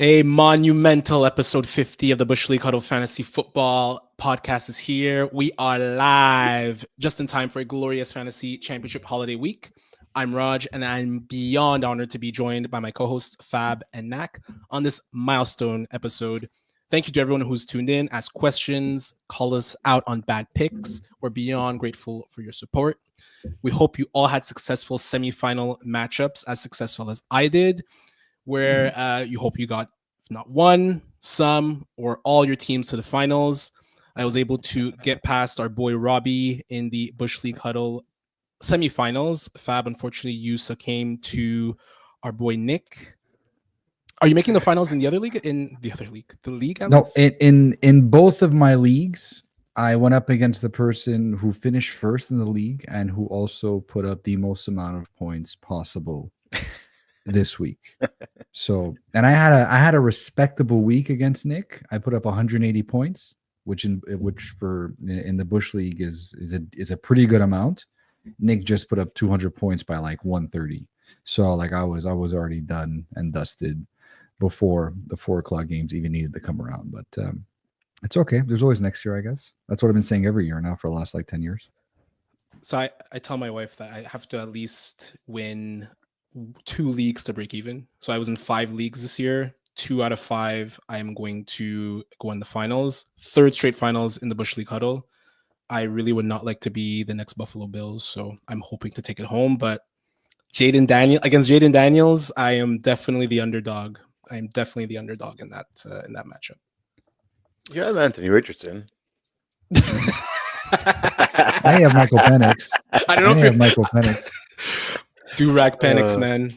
A monumental episode 50 of the Bush League Huddle Fantasy Football podcast is here. We are live just in time for a glorious fantasy championship holiday week. I'm Raj, and I'm beyond honored to be joined by my co-hosts Fab and Nak on this milestone episode. Thank you to everyone who's tuned in, asked questions, call us out on bad picks. We're beyond grateful for your support. We hope you all had successful semifinal matchups, as successful as I did, where you hope you got, if not one, some, or all your teams to the finals. I was able to get past our boy Robbie in the Bush League Huddle semifinals. Fab, unfortunately, you succumbed to our boy Nick. Are you making the finals in the other league? In the other league? The league, Alex? No, in both of my leagues, I went up against the person who finished first in the league and who also put up the most amount of points possible this week. So, and I had a respectable week against Nick. I put up 180 points, which in the Bush League is a pretty good amount. Nick just put up 200 points by like 130. So like I was already done and dusted before the 4:00 games even needed to come around. But it's okay. There's always next year, I guess. That's what I've been saying every year now for the last like 10 years. So I tell my wife that I have to at least win 2 leagues to break even. So I was in 5 leagues this year. 2 out of 5, I am going to go in the finals. 3rd straight finals in the Bush League Huddle. I really would not like to be the next Buffalo Bills, so I'm hoping to take it home. But against Jaden Daniels, I am definitely the underdog. I am definitely the underdog in that matchup. You have Anthony Richardson. I have Michael Penix. I don't know if have Michael Penix. Do-rag Penix, man.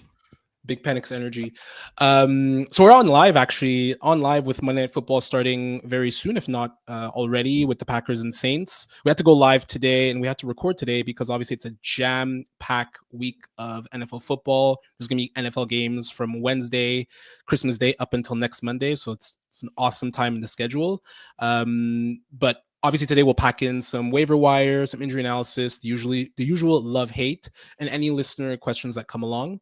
Big Penix energy. So we're on live with Monday Night Football starting very soon, if not already, with the Packers and Saints. We had to go live today and we had to record today because obviously it's a jam-packed week of NFL football. There's going to be NFL games from Wednesday, Christmas Day, up until next Monday. So it's an awesome time in the schedule. But obviously, today we'll pack in some waiver wire, some injury analysis, the usual love-hate, and any listener questions that come along.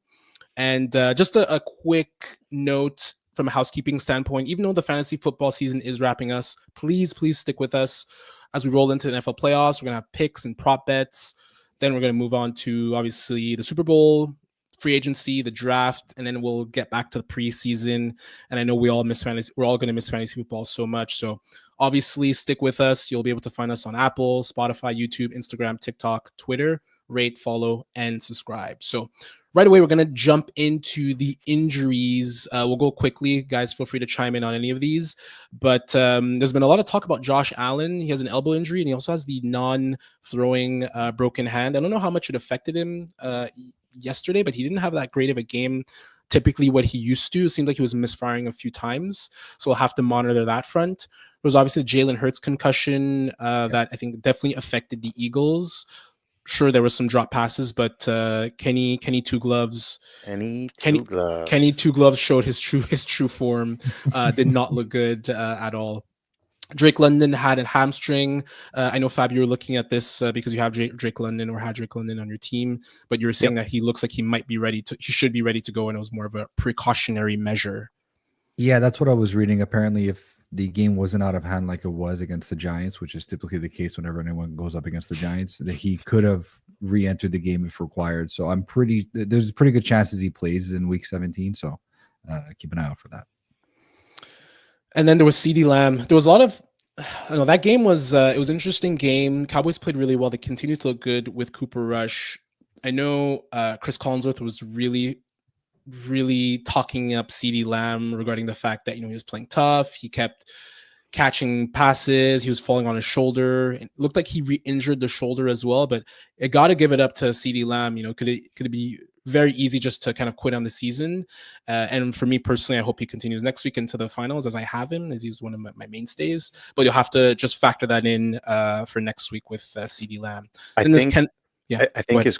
And just a quick note from a housekeeping standpoint, even though the fantasy football season is wrapping us, please stick with us as we roll into the NFL playoffs. We're going to have picks and prop bets. Then we're going to move on to, obviously, the Super Bowl, free agency, the draft, and then we'll get back to the preseason. And I know we all miss fantasy. We're all going to miss fantasy football so much. So obviously, stick with us. You'll be able to find us on Apple, Spotify, YouTube, Instagram, TikTok, Twitter. Rate, follow, and subscribe. So right away, we're going to jump into the injuries. We'll go quickly. Guys, feel free to chime in on any of these. But there's been a lot of talk about Josh Allen. He has an elbow injury, and he also has the non-throwing broken hand. I don't know how much it affected him yesterday, but he didn't have that great of a game. Typically what he used to. It seemed like he was misfiring a few times. So we'll have to monitor that front. There was obviously Jalen Hurts concussion that I think definitely affected the Eagles. Sure, there was some drop passes, but Kenny Two Gloves showed his true form. Did not look good at all. Drake London had a hamstring. I know, Fab, you were looking at this because you have Drake London or had Drake London on your team, but you were saying that he looks like he should be ready to go, and it was more of a precautionary measure. Yeah, that's what I was reading. Apparently, if the game wasn't out of hand like it was against the Giants, which is typically the case whenever anyone goes up against the Giants, that he could have re-entered the game if required. So there's pretty good chances he plays in week 17. So keep an eye out for that. And then there was CeeDee Lamb. There was a lot of, that game was, it was an interesting game. Cowboys played really well. They continued to look good with Cooper Rush. I know Chris Collinsworth was really talking up CeeDee Lamb regarding the fact that, he was playing tough. He kept catching passes. He was falling on his shoulder. It looked like he re-injured the shoulder as well, but it got to give it up to CeeDee Lamb. Could it be very easy just to kind of quit on the season? And for me personally, I hope he continues next week into the finals as I have him, as he's one of my mainstays. But you'll have to just factor that in for next week with CeeDee Lamb. I think his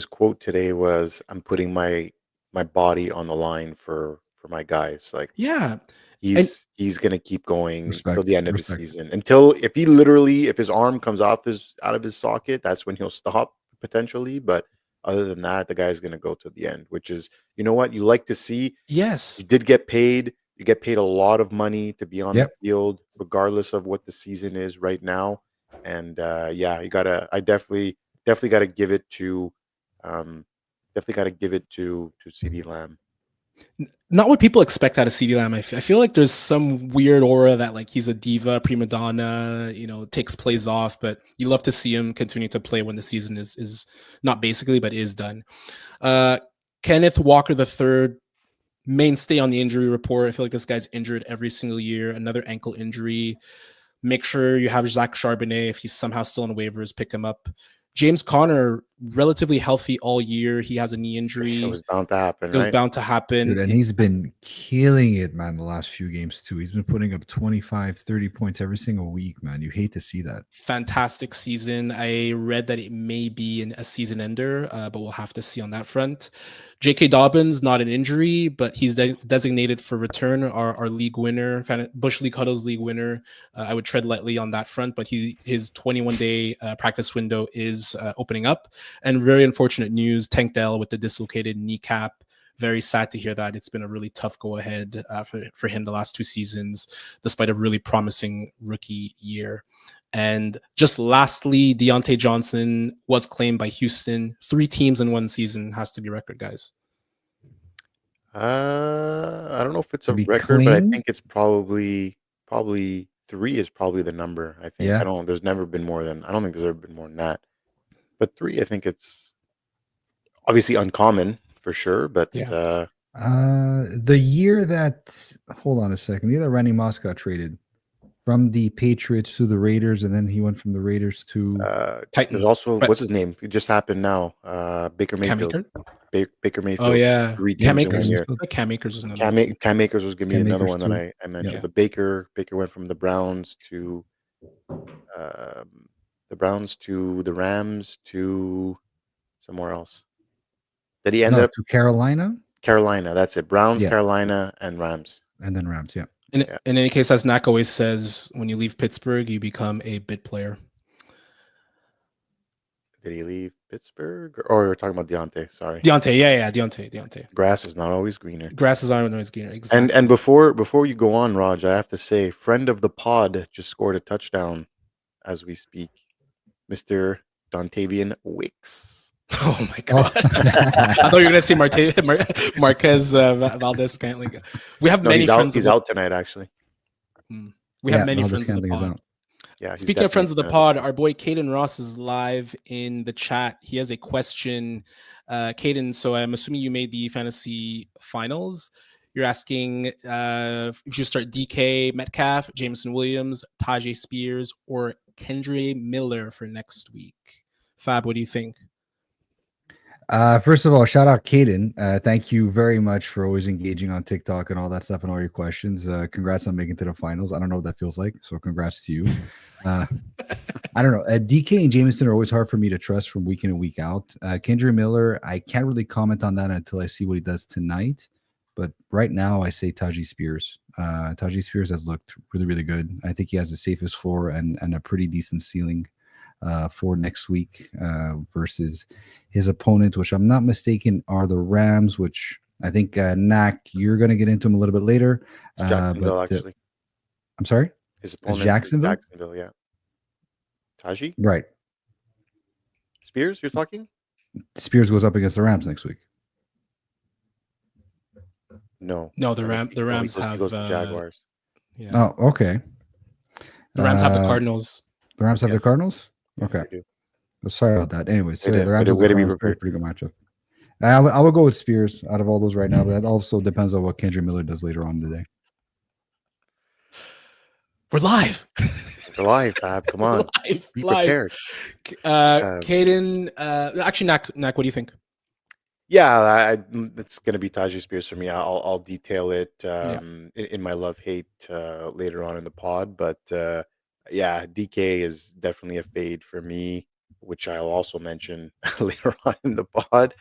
quote today was, "I'm putting my body on the line for my guys." Like, yeah, he's gonna keep going till the end of the season, until if his arm comes out of his socket, that's when he'll stop potentially. But other than that, the guy's gonna go to the end, which is, you know what, you like to see. Yes, he did get paid. You get paid a lot of money to be on Yep. the field, regardless of what the season is right now. And I definitely got to give it to, CD Lamb. Not what people expect out of CeeDee Lamb. I feel like there's some weird aura that like he's a diva, prima donna, takes plays off, but you love to see him continue to play when the season is not basically, but is done. Kenneth Walker III, mainstay on the injury report. I feel like this guy's injured every single year. Another ankle injury. Make sure you have Zach Charbonnet. If he's somehow still on waivers, pick him up. James Conner, relatively healthy all year. He has a knee injury. It was bound to happen. It was bound to happen. Dude, and he's been killing it, man, the last few games too. He's been putting up 25, 30 points every single week, man. You hate to see that. Fantastic season. I read that it may be a season ender, but we'll have to see on that front. J.K. Dobbins, not an injury, but he's designated for return, our league winner, Bush League Huddle's league winner. I would tread lightly on that front, but his 21-day practice window is opening up. And very unfortunate news, Tank Dell with the dislocated kneecap. Very sad to hear that. It's been a really tough go ahead for him the last 2 seasons, despite a really promising rookie year. And just lastly, Deontay Johnson was claimed by Houston. 3 teams in 1 season has to be record, guys. I don't know if it's a record, but I think it's probably 3 is probably the number. I think there's never been more than, I don't think there's ever been more than that. But 3, I think it's obviously uncommon for sure. But the year that, hold on a second, the year that Randy Moss got traded from the Patriots to the Raiders, and then he went from the Raiders to Titans. There's also, what's his name? It just happened now. Baker Mayfield. Baker Mayfield. Oh yeah, 3 teams in 1 year. Cam Akers was another. Cam Akers was going to be another one that I mentioned. Yeah. But Baker went from the Browns to the Rams to somewhere else. Did he end up to Carolina? Carolina, that's it. Browns, Carolina, and Rams. And then Rams, yeah. In any case, as Nak always says, when you leave Pittsburgh, you become a bit player. Did he leave Pittsburgh? Or you're talking about Deontay? Sorry, Deontay. Yeah, Deontay. Grass is not always greener. Grass is not always greener. Exactly. And before you go on, Raj, I have to say, friend of the pod just scored a touchdown as we speak, Mr. Dontavian Wicks. Oh my god! I thought you were going to say Marquez Valdez-Scantling. We have many friends. He's out tonight, actually. We have many friends of the pod. Yeah. Speaking of friends of the pod, our boy Caden Ross is live in the chat. He has a question, Caden. So I'm assuming you made the fantasy finals. You're asking if you should start DK Metcalf, Jameson Williams, Tajay Spears, or Kendre Miller for next week. Fab, what do you think? First of all, shout out Caden. Thank you very much for always engaging on TikTok and all that stuff and all your questions. Congrats on making it to the finals. I don't know what that feels like, so congrats to you. I don't know. DK and Jameson are always hard for me to trust from week in and week out. Kendre Miller, I can't really comment on that until I see what he does tonight. But right now, I say Tajay Spears. Tajay Spears has looked really, really good. I think he has the safest floor and a pretty decent ceiling for next week versus his opponent, which I'm not mistaken are the Rams, which I think Nak, you're going to get into him a little bit later. It's Jacksonville, actually. I'm sorry? His opponent Jacksonville? Jacksonville, yeah. Tajay? Right. Spears, you're talking? Spears goes up against the Rams next week. No, the Rams have goes to Jaguars. Yeah. Oh, okay. The Rams have the Cardinals. The Rams have the Cardinals? Yes, okay. Well, sorry about that. Anyways, so the Rams have the Cardinals, pretty good matchup. I would go with Spears out of all those right now, but that also depends on what Kendre Miller does later on today. We're live. We're live, Fab. Come on. Be prepared. Caden, actually, Nak, what do you think? Yeah, it's going to be Tajay Spears for me. I'll detail it in my love-hate later on in the pod. But DK is definitely a fade for me, which I'll also mention later on in the pod.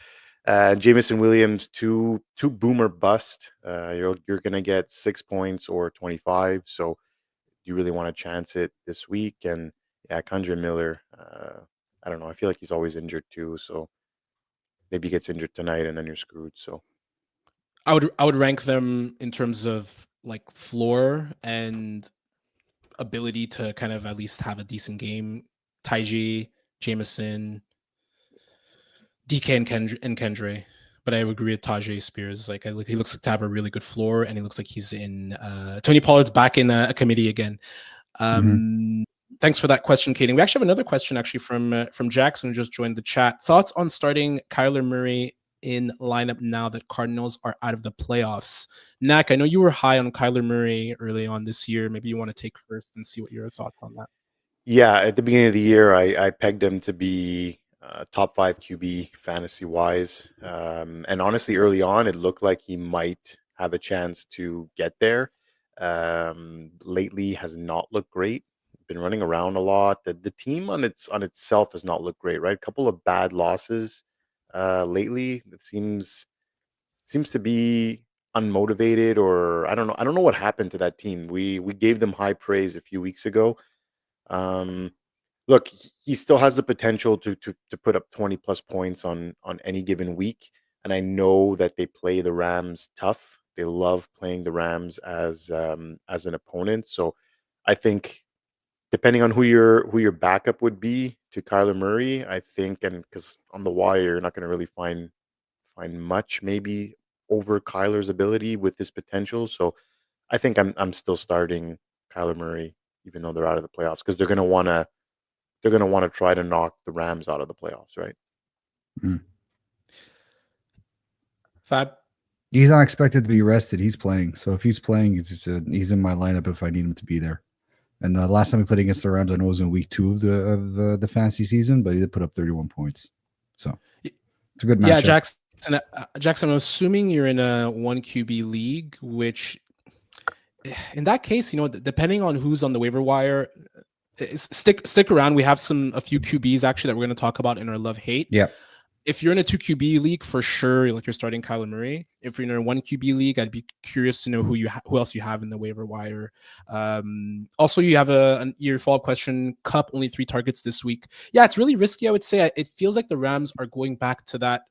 Jameson Williams, two boomer bust. You're going to get 6 points or 25. So you really want to chance it this week. And Kendre Miller, I don't know. I feel like he's always injured too. So maybe he gets injured tonight and then you're screwed. So I would rank them in terms of like floor and ability to kind of at least have a decent game. Taiji, Jameson, DK, and Kendre. But I would agree with Tajay Spears. Like he looks like to have a really good floor, and he looks like he's in. Tony Pollard's back in a committee again. Thanks for that question, Kaden. We actually have another question actually from Jackson, who just joined the chat. Thoughts on starting Kyler Murray in lineup now that Cardinals are out of the playoffs? Nak, I know you were high on Kyler Murray early on this year. Maybe you want to take first and see what your thoughts on that. Yeah, at the beginning of the year, I pegged him to be top 5 QB fantasy wise. And honestly, early on, it looked like he might have a chance to get there. Lately has not looked great. Been running around a lot. The team on itself has not looked great, right? A couple of bad losses lately. It seems to be unmotivated, or I don't know. I don't know what happened to that team. We gave them high praise a few weeks ago. Look, he still has the potential to put up 20 plus points on any given week, and I know that they play the Rams tough. They love playing the Rams as an opponent. So I think depending on who your backup would be to Kyler Murray, I think, and because on the wire you're not going to really find much maybe over Kyler's ability with his potential. So I think I'm still starting Kyler Murray even though they're out of the playoffs, because they're going to want to try to knock the Rams out of the playoffs, right? Fab. He's not expected to be rested. He's playing. So if he's playing, he's in my lineup if I need him to be there. And the last time we played against the Rams, I know it was in week 2 of the fantasy season, but he did put up 31 points. So it's a good matchup. Yeah, Jackson, I'm assuming you're in a 1 QB league, which in that case, depending on who's on the waiver wire, stick around. We have a few QBs actually that we're going to talk about in our love hate. Yeah. If you're in a 2 QB league, for sure, like you're starting Kyler Murray. If you're in a 1 QB league, I'd be curious to know who else you have in the waiver wire. Also, you have your follow-up question. Cup only 3 targets this week. Yeah, it's really risky. I would say it feels like the Rams are going back to that.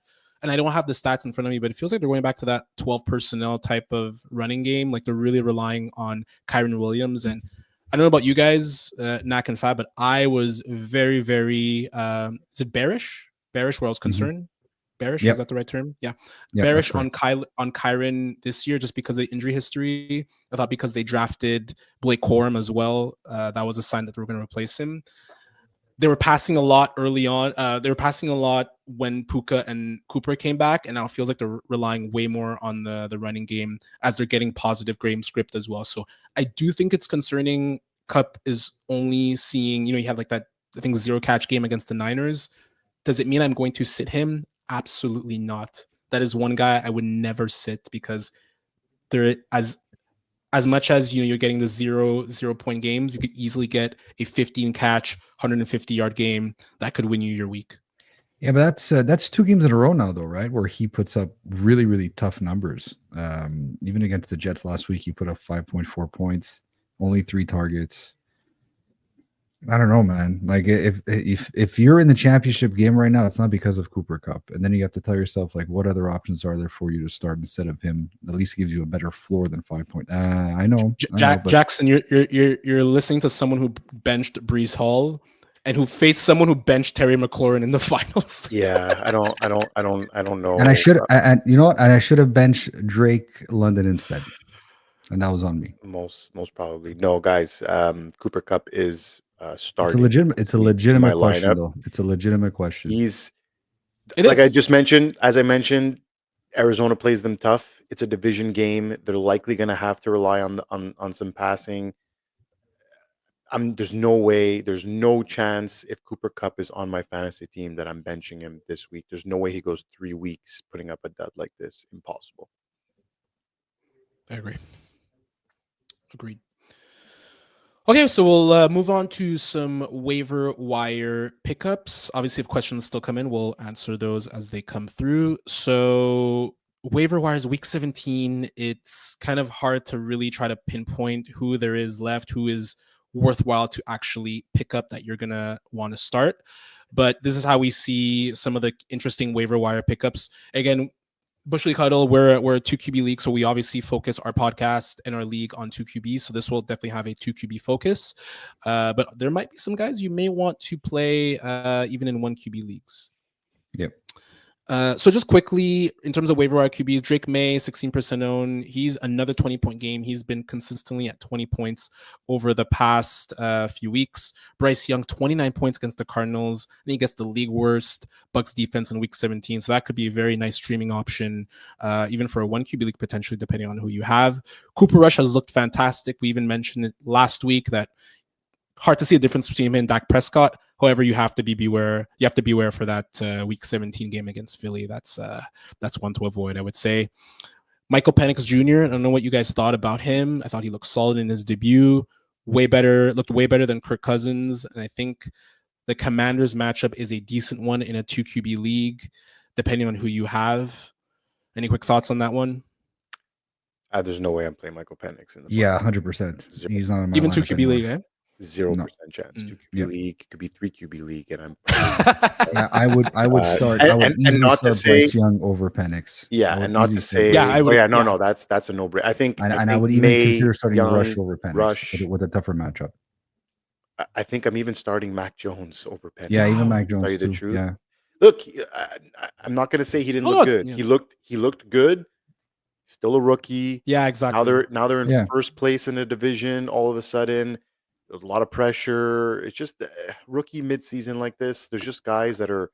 And I don't have the stats in front of me, but it feels like they're going back to that 12 personnel type of running game. Like they're really relying on Kyren Williams. And I don't know about you guys, Nak and Fab, but I was very, very, is it bearish? Bearish, where I was concerned. Bearish, Is that the right term? Yeah. Bearish on Kyren this year just because of the injury history. I thought because they drafted Blake Corum as well, that was a sign that they were going to replace him. They were passing a lot early on. They were passing a lot when Puka and Cooper came back, and now it feels like they're relying way more on the running game as they're getting positive game script as well. So I do think it's concerning. Cup is only seeing, you have like that, I think, 0 catch game against the Niners. Does it mean I'm going to sit him? Absolutely not. That is one guy I would never sit because there, as much as you're getting the 0-point games, you could easily get a 15 catch, 150-yard game that could win you your week. Yeah, but that's 2 games in a row now, though, right? Where he puts up really, really tough numbers. Even against the Jets last week, he put up 5.4 points, only 3 targets. I don't know, man. Like if you're in the championship game right now, it's not because of Cooper Kupp, and then you have to tell yourself like, what other options are there for you to start instead of him? At least gives you a better floor than 5 point. I know, Jackson, you're listening to someone who benched Breece Hall and who faced someone who benched Terry McLaurin in the finals. Yeah, I don't know. And I should, and you know what? And I should have benched Drake London instead, and that was on me. Most probably. No, guys. Cooper Kupp is starting. It's a legitimate question, though. It's a legitimate question. As I mentioned, Arizona plays them tough. It's a division game. They're likely going to have to rely on some passing. There's no chance if Cooper Kupp is on my fantasy team that I'm benching him this week. There's no way he goes 3 weeks putting up a dud like this. Impossible. I agree. Agreed. Okay, so we'll move on to some waiver wire pickups. Obviously, if questions still come in, we'll answer those as they come through. So waiver wires, week 17, it's kind of hard to really try to pinpoint who there is left, who is worthwhile to actually pick up that you're going to want to start. But this is how we see some of the interesting waiver wire pickups. Again, Bush League Huddle, we're a 2 QB league, so we obviously focus our podcast and our league on 2 QBs. So this will definitely have a 2 QB focus. But there might be some guys you may want to play even in 1 QB leagues. Yep. So just quickly, in terms of waiver wire QBs, Drake May, 16% owned. He's another 20-point game. He's been consistently at 20 points over the past few weeks. Bryce Young, 29 points against the Cardinals. And he gets the league worst Bucks defense in week 17. So that could be a very nice streaming option, even for a 1 QB league, potentially, depending on who you have. Cooper Rush has looked fantastic. We even mentioned it last week that hard to see a difference between him and Dak Prescott. However, you have to beware. You have to beware for that Week 17 game against Philly. That's one to avoid, I would say. Michael Penix Jr. I don't know what you guys thought about him. I thought he looked solid in his debut. Looked way better than Kirk Cousins. And I think the Commanders matchup is a decent one in a 2 QB league, depending on who you have. Any quick thoughts on that one? There's no way I'm playing Michael Penix in the 100%. He's not in my even 2 lineup QB anymore. league, eh? 0% chance. 2 QB league, could be 3 QB league, and I'm. I would start. I would easily not start to say, Bryce Young over Penix. Yeah, and not to say. I would. No, that's a no-brainer. I think. And I would even consider starting Rush over Penix Rush, with a tougher matchup. I think I'm even starting Mac Jones over Penix. Yeah, even Mac Jones. To tell you the too. truth. Yeah. Look, I'm not going to say he didn't look good. Yeah. He looked good. Still a rookie. Yeah, exactly. Now they're in first place in the division. All of a sudden, there's a lot of pressure. It's just rookie midseason like this. There's just guys that are.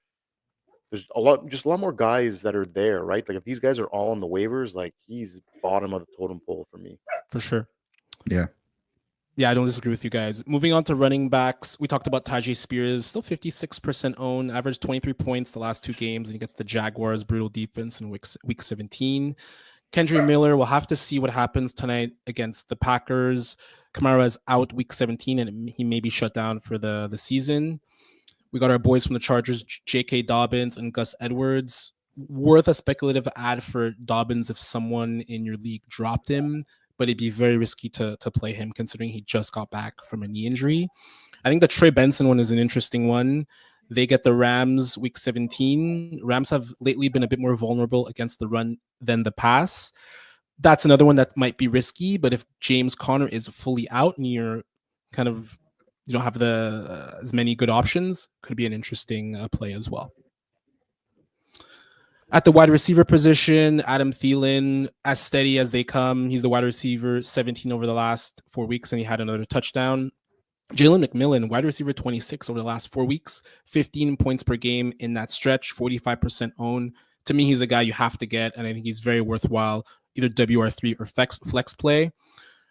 There's a lot more guys that are there, right? Like if these guys are all on the waivers, like he's bottom of the totem pole for me. For sure. Yeah. Yeah, I don't disagree with you guys. Moving on to running backs, we talked about Tajay Spears, still 56% owned, averaged 23 points the last 2 games, and he gets the Jaguars' brutal defense in week 17. Kendry Miller, we'll have to see what happens tonight against the Packers. Kamara is out week 17, and he may be shut down for the season. We got our boys from the Chargers, J.K. Dobbins and Gus Edwards. Worth a speculative ad for Dobbins if someone in your league dropped him, but it'd be very risky to play him considering he just got back from a knee injury. I think the Trey Benson one is an interesting one. They get the Rams week 17. Rams have lately been a bit more vulnerable against the run than the pass. That's another one that might be risky, but if James Conner is fully out and you don't have as many good options, could be an interesting play as well. At the wide receiver position, Adam Thielen, as steady as they come. He's the wide receiver, 17 over the last 4 weeks, and he had another touchdown. Jalen McMillan, wide receiver 26 over the last 4 weeks, 15 points per game in that stretch, 45% owned. To me, he's a guy you have to get, and I think he's very worthwhile, either WR3 or flex play.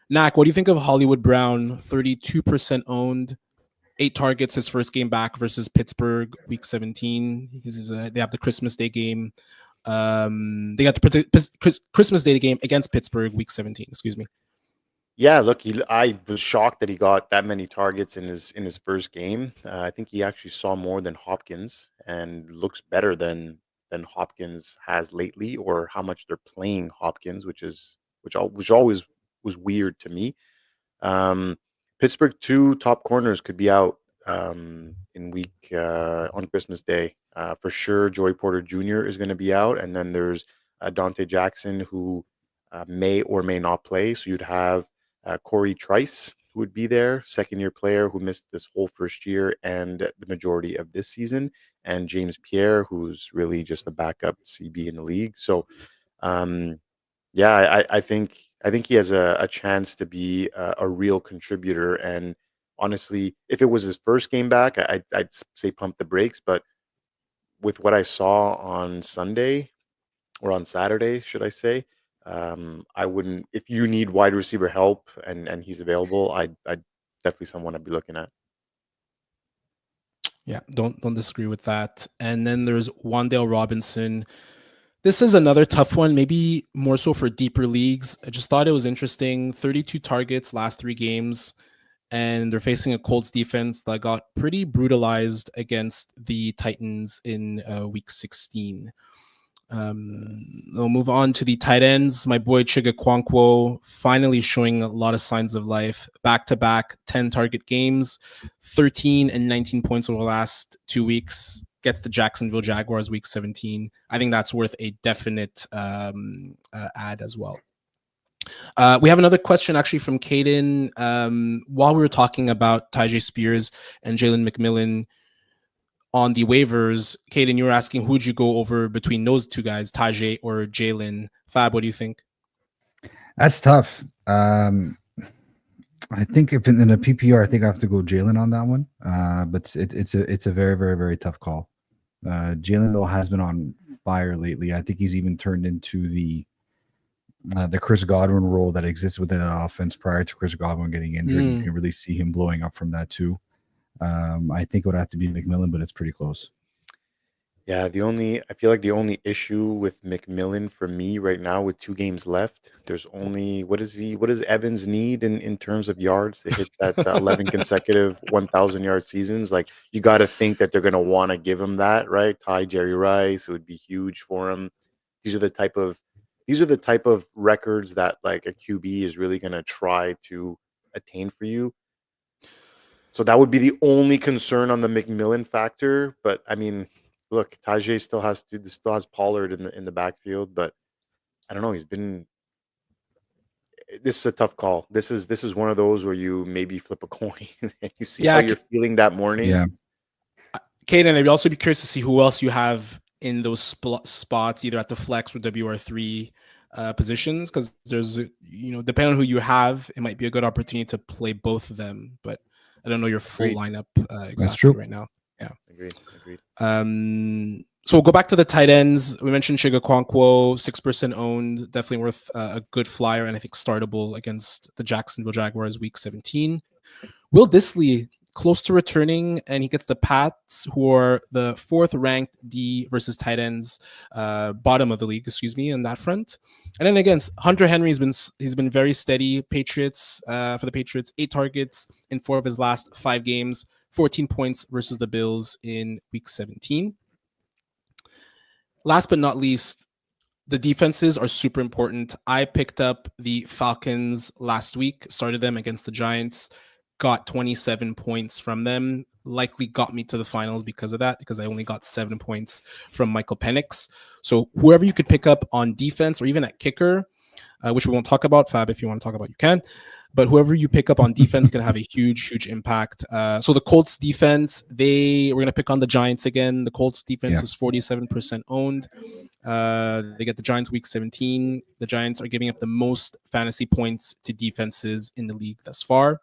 Nak, what do you think of Hollywood Brown, 32% owned, 8 targets his first game back versus Pittsburgh week 17. They have the Christmas Day game. They got the Christmas Day game against Pittsburgh week 17. Excuse me. Yeah, look, I was shocked that he got that many targets in his first game. I think he actually saw more than Hopkins and looks better than Hopkins has lately, or how much they're playing Hopkins, which always was weird to me. Pittsburgh 2 top corners could be out in week on Christmas Day. For sure, Joey Porter Jr. is going to be out, and then there's Dante Jackson, who may or may not play. So you'd have Corey Trice, who would be there, second-year player who missed this whole first year and the majority of this season, and James Pierre, who's really just a backup CB in the league. So, yeah, I think he has a chance to be a real contributor. And honestly, if it was his first game back, I'd say pump the brakes. But with what I saw on Sunday, or on Saturday, should I say, I wouldn't. If you need wide receiver help and he's available, I'd definitely someone I'd be looking at. Yeah, don't disagree with that. And then there's Wan'Dale Robinson. This is another tough one, maybe more so for deeper leagues. I just thought it was interesting. 32 targets last 3 games, and they're facing a Colts defense that got pretty brutalized against the Titans in week 16. We'll move on to the tight ends. My boy Chiga Kwankwo finally showing a lot of signs of life. Back-to-back 10 target games, 13 and 19 points over the last 2 weeks. gets the Jacksonville Jaguars week 17. I think that's worth a definite add as well. We have another question actually from Caden. While we were talking about Tyjae Spears and Jalen McMillan on the waivers, Caden, you were asking who would you go over between those two guys, Tyjae or Jalen? Fab, what do you think? That's tough. I think if in a PPR, I think I have to go Jalen on that one. But it's a very, very, very tough call. Jalen though has been on fire lately. I think he's even turned into the Chris Godwin role that exists within the offense prior to Chris Godwin getting injured. You can really see him blowing up from that too. I think it would have to be McMillan, but it's pretty close. Yeah, I feel like the only issue with McMillan for me right now with 2 games left, there's only what does Evans need in terms of yards to hit that 11 consecutive 1,000-yard seasons? Like, you got to think that they're going to want to give him that, right? Ty Jerry Rice, it would be huge for him. These are the type of records that like a QB is really going to try to attain for you. So that would be the only concern on the McMillan factor. But I mean, look, Tajay still has Pollard in the backfield, but I don't know. This is a tough call. This is one of those where you maybe flip a coin and you see how you're feeling that morning. Yeah. Caden, I'd also be curious to see who else you have in those spots, either at the flex or WR3 positions, because there's, depending on who you have, it might be a good opportunity to play both of them. But I don't know your full lineup exactly right now. Yeah, agreed. So we'll go back to the tight ends. We mentioned Chiga Kwankwo, 6% owned, definitely worth a good flyer, and I think startable against the Jacksonville Jaguars week 17. Will Disley, close to returning, and he gets the Pats, who are the 4th ranked D versus tight ends, bottom of the league, on that front. And then against Hunter Henry, he's been very steady. Patriots, for the Patriots, 8 targets in 4 of his last 5 games, 14 points versus the Bills in week 17. Last but not least, the defenses are super important. I picked up the Falcons last week, started them against the Giants, got 27 points from them, likely got me to the finals because of that, because I only got 7 points from Michael Penix. So whoever you could pick up on defense or even at kicker, which we won't talk about, Fab, if you want to talk about, you can. But whoever you pick up on defense can have a huge impact. So the Colts defense, we're going to pick on the Giants again. The Colts defense is 47% owned. They get the Giants week 17. The Giants are giving up the most fantasy points to defenses in the league thus far.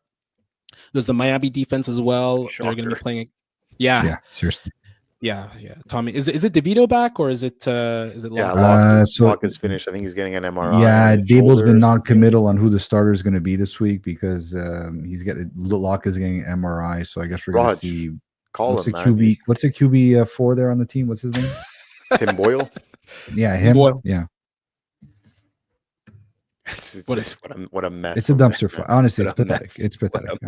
There's the Miami defense as well. Shocker. They're going to be playing. Yeah, seriously. Yeah. Tommy, is it DeVito back or is it Locke? Yeah, Locke is finished. I think he's getting an MRI. Yeah, Dable's been non-committal on who the starter is going to be this week because Locke is getting an MRI. So I guess we're going to see. What's the QB 4 there on the team? What's his name? Tim Boyle. Yeah, him. Boyle. Yeah. What a mess. It's a dumpster fire. Honestly, it's pathetic. It's pathetic.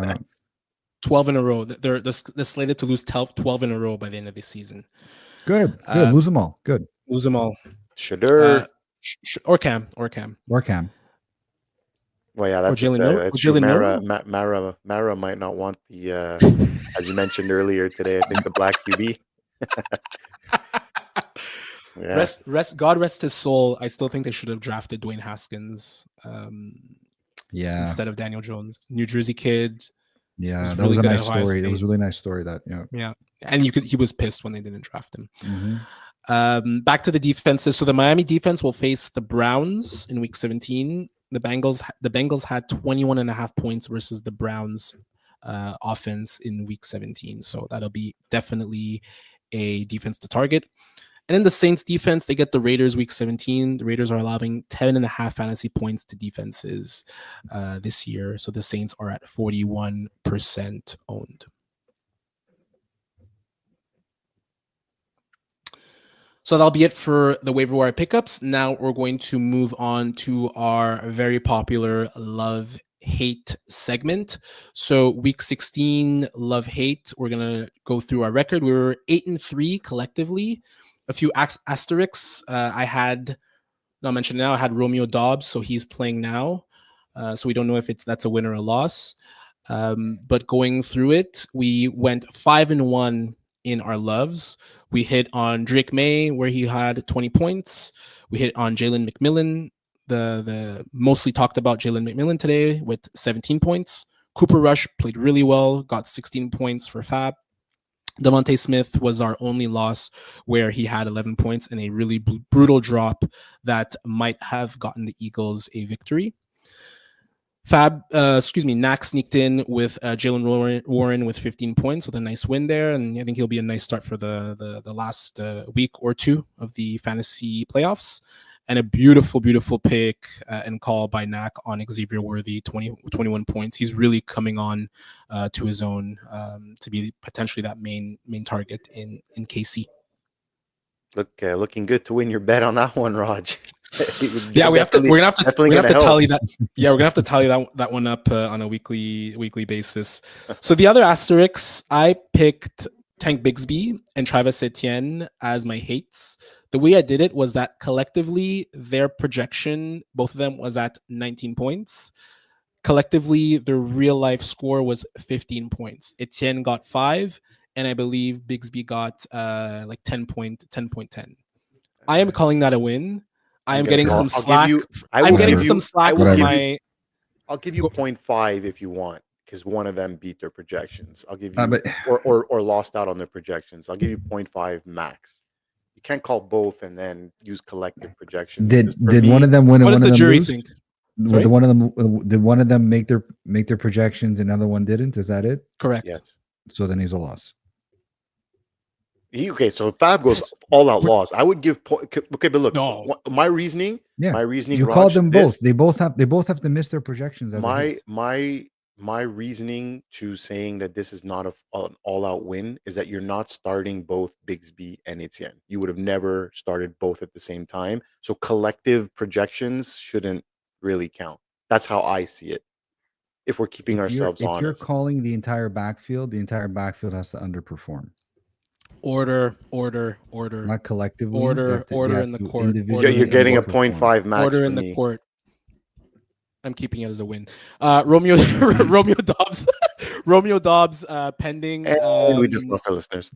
12 in a row. They're slated to lose 12 in a row by the end of the season. Good. Lose them all. Good. Lose them all. Shadur. Or Cam. Or Cam. Well, yeah, that's Jalen Mara might not want the, as you mentioned earlier today, I think the black QB. Yeah. God rest his soul. I still think they should have drafted Dwayne Haskins instead of Daniel Jones. New Jersey kid. Yeah, that was a nice story. It was a really nice story. Yeah, and he was pissed when they didn't draft him. Mm-hmm. Back to the defenses. So the Miami defense will face the Browns in week 17. The Bengals had 21.5 points versus the Browns offense in week 17. So that'll be definitely a defense to target. And then the Saints defense, they get the Raiders week 17. The Raiders are allowing 10.5 fantasy points to defenses this year. So the Saints are at 41% owned. So that'll be it for the waiver wire pickups. Now we're going to move on to our very popular love-hate segment. So week 16, love-hate, we're going to go through our record. We were 8-3 collectively. A few asterisks. I had Romeo Dobbs, so he's playing now. So we don't know if that's a win or a loss. But going through it, we went 5-1 in our loves. We hit on Drake May, where he had 20 points. We hit on Jalen McMillan, the mostly talked about Jalen McMillan today with 17 points. Cooper Rush played really well, got 16 points for Fab. Devontae Smith was our only loss, where he had 11 points in a really brutal drop that might have gotten the Eagles a victory. Knack sneaked in with Jalen Warren with 15 points with a nice win there, and I think he'll be a nice start for the last week or two of the fantasy playoffs. And a beautiful pick and call by Knack on Xavier Worthy, 21 points. He's really coming on to his own to be potentially that main target in KC. Looking good to win your bet on that one, Raj. Yeah, we're gonna have to tally that. Yeah, we're gonna have to tally that one up on a weekly basis. So the other asterisks, I picked Tank Bigsby and Travis Etienne as my hates. The way I did it was that collectively their projection, both of them, was at 19 points. Collectively, their real life score was 15 points. Etienne got 5, and I believe Bigsby got like 10.10. I am calling that a win. I am getting some slack. I'm getting some slack with my. I'll give you 0.5 if you want, because one of them beat their projections. I'll give you or lost out on their projections. I'll give you 0.5 max. You can't call both and then use collective projections. Did one of them win? What does the jury think? Did one of them make their projections? Another one didn't. Is that it? Correct. Yes. So then he's a loss. Okay, so if Fab goes all out loss, I would give. Okay, but look, my reasoning. Yeah, my reasoning. You called them both. They both have to miss their projections. As my reasoning to saying that this is not an all-out win is that you're not starting both Bigsby and Etienne. You would have never started both at the same time. So collective projections shouldn't really count. That's how I see it. If we're keeping ourselves honest. If you're calling the entire backfield has to underperform. Order. Not collectively. Order in the court. You're getting a 0.5 max. Order in the court. I'm keeping it as a win. Romeo Dobbs. Romeo Dobbs pending. We just lost our listeners.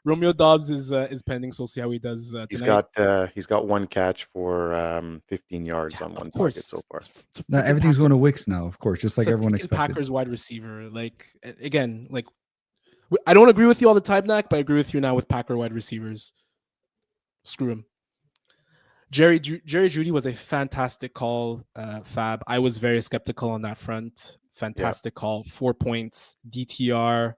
Romeo Dobbs is pending, so we'll see how he does tonight. He's got one catch for 15 yards on one target so far. Now, everything's going to Wicks now, of course, just like everyone expected. Packers wide receiver, I don't agree with you all the time, Nak, but I agree with you now with Packer wide receivers. Screw him. Jerry Jeudy was a fantastic call, Fab. I was very skeptical on that front. Fantastic call. 4 points. DTR.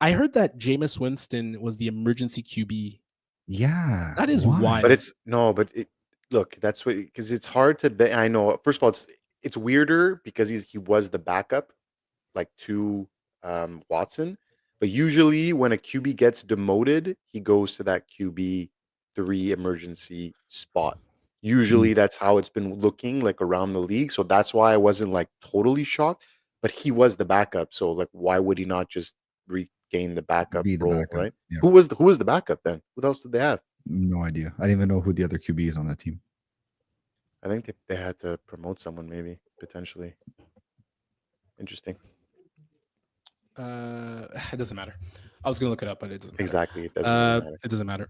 I heard that Jameis Winston was the emergency QB. Yeah. That is wild. But look, that's what, because it's hard to bet. I know, first of all, it's weirder because he was the backup, like to Watson. But usually when a QB gets demoted, he goes to that QB 3 emergency spot. Usually that's how it's been looking like around the league. So that's why I wasn't like totally shocked. But he was the backup. So like, why would he not just regain the backup role, right? Yeah. Who was the backup then? Who else did they have? No idea. I didn't even know who the other QB is on that team. I think they had to promote someone, maybe, potentially. Interesting. It doesn't matter. I was gonna look it up, but it doesn't matter. Exactly. It doesn't matter.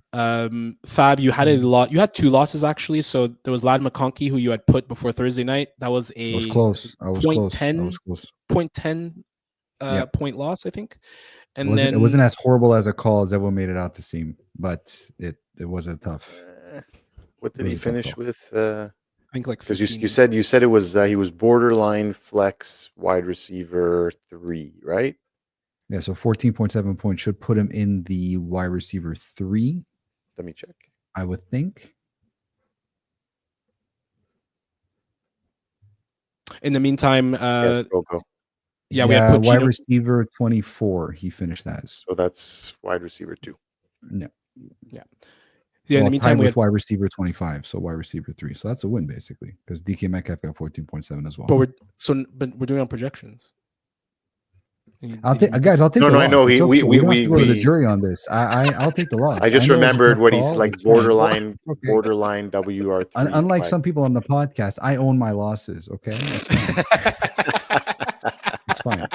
Fab, you had a lot. You had 2 losses actually. So there was Lad McConkey, who you had put before Thursday night. That was I was close. I was close. 0.10 point loss, I think. And it wasn't as horrible as a call as everyone made it out to seem, but it wasn't tough. What did he finish with? I think like because you said it was he was borderline flex wide receiver 3, right? Yeah, so 14.7 points should put him in the wide receiver 3. Let me check. I would think. In the meantime, yes, go. Yeah, we had put wide receiver 24. He finished that. So that's wide receiver 2. Yeah. Yeah. In the meantime, we had wide receiver 25, so wide receiver 3. So that's a win basically because DK Metcalf got 14.7 as well. But we're doing on projections. I'll take the loss. I know. We go to the jury on this. I'll take the loss. I just remembered what he's like borderline WR3. Unlike some people on the podcast, I own my losses. Okay, it's fine.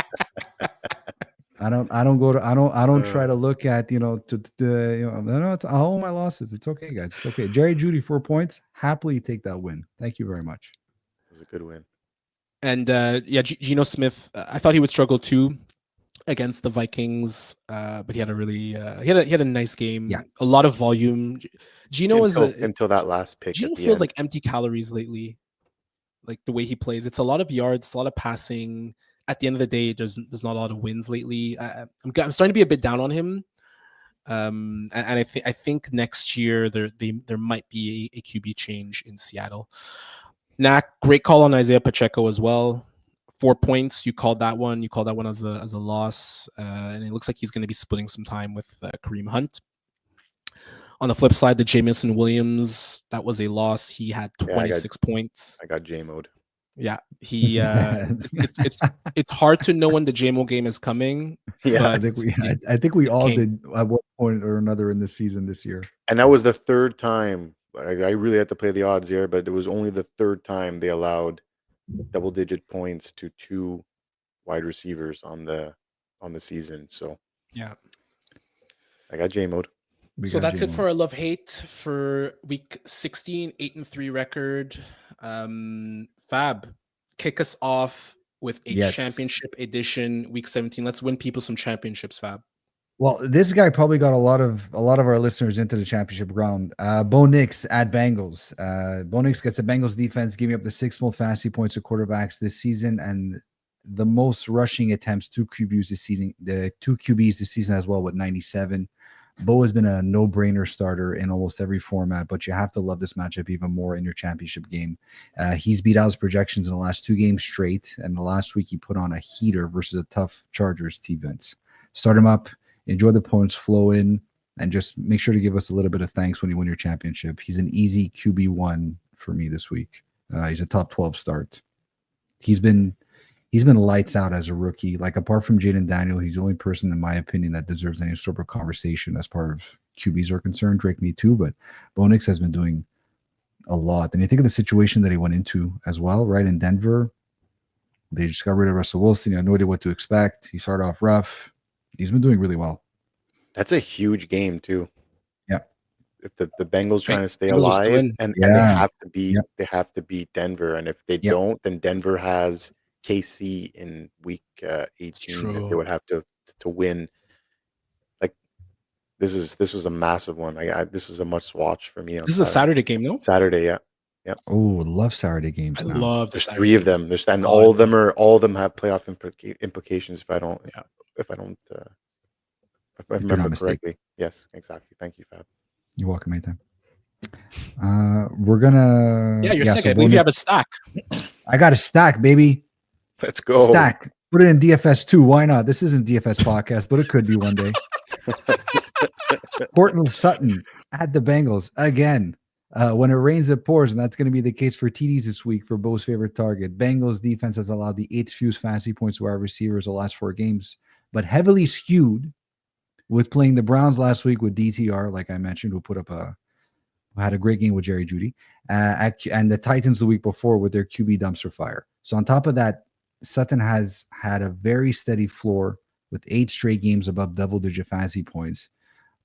don't try to look at, no, I own my losses. It's okay, guys. It's okay. Jerry Judy, 4 points. Happily take that win. Thank you very much. It was a good win. And Geno Smith, I thought he would struggle too against the Vikings, but he had a really he had a nice game. Yeah. A lot of volume. Geno until that last pick. Geno at the feels end. like empty calories lately. Like the way he plays, it's a lot of yards, it's a lot of passing. At the end of the day, there's not a lot of wins lately. I'm starting to be a bit down on him. And I think next year there might be a QB change in Seattle. Knack, great call on Isaiah Pacheco as well. 4 points. You called that one. You called that one as a loss, and it looks like he's going to be splitting some time with Kareem Hunt. On the flip side, the Jamison Williams, that was a loss. He had 26 points. I got J-Mode. Yeah, he. It's hard to know when the JMO game is coming. Yeah, I think we all did at one point or another in this season this year. And that was the third time. I really had to play the odds here, but it was only the third time they allowed double-digit points to 2 wide receivers on the season. So yeah, I got J-Mode. So that's it for our love hate for week 16, 8-3 record. Fab, kick us off with a championship edition, week 17. Let's win people some championships, Fab. Well, this guy probably got a lot of our listeners into the championship ground. Bo Nix at Bengals. Bo Nix gets a Bengals defense giving up the 6th most fantasy points to quarterbacks this season and the most rushing attempts, 2 QBs this season. The 2 QBs this season as well with 97. Bo has been a no-brainer starter in almost every format, but you have to love this matchup even more in your championship game. He's beat out his projections in the last 2 games straight, and the last week he put on a heater versus a tough Chargers defense. Start him up, enjoy the points flow in, and just make sure to give us a little bit of thanks when you win your championship. He's an easy QB1 for me this week. He's a top 12 start. He's been lights out as a rookie. Like, apart from Jaden Daniel, he's the only person, in my opinion, that deserves any sort of conversation as far as QBs are concerned. Drake, me too, but Bo Nix has been doing a lot. And you think of the situation that he went into as well, right? In Denver, they just got rid of Russell Wilson. You had no idea what to expect. He started off rough. He's been doing really well. That's a huge game too. Yeah. If the Bengals trying to stay alive and they have to beat Denver, and if they don't, then Denver has KC in week 18 that they would have to win. Like, this was a massive one. This is a must watch for me. This is a Saturday game, no? Saturday, yeah. Oh, love Saturday games. I love. There's 3 of them. And all of them have playoff implications. If I remember correctly. Yes, exactly. Thank you, Fab. You're welcome, anytime. We're gonna. Yeah, you're sick. I believe you have a stack. I got a stack, baby. Let's go. Stack. Put it in DFS too. Why not? This isn't DFS podcast, but it could be one day. Portland Sutton at the Bengals again. When it rains, it pours, and that's going to be the case for TDs this week for Bo's favorite target. Bengals defense has allowed the 8th fewest fantasy points to our receivers the last 4 games, but heavily skewed with playing the Browns last week with DTR, like I mentioned, who had a great game with Jerry Judy, and the Titans the week before with their QB dumpster fire. So on top of that, Sutton has had a very steady floor with 8 straight games above double-digit fantasy points,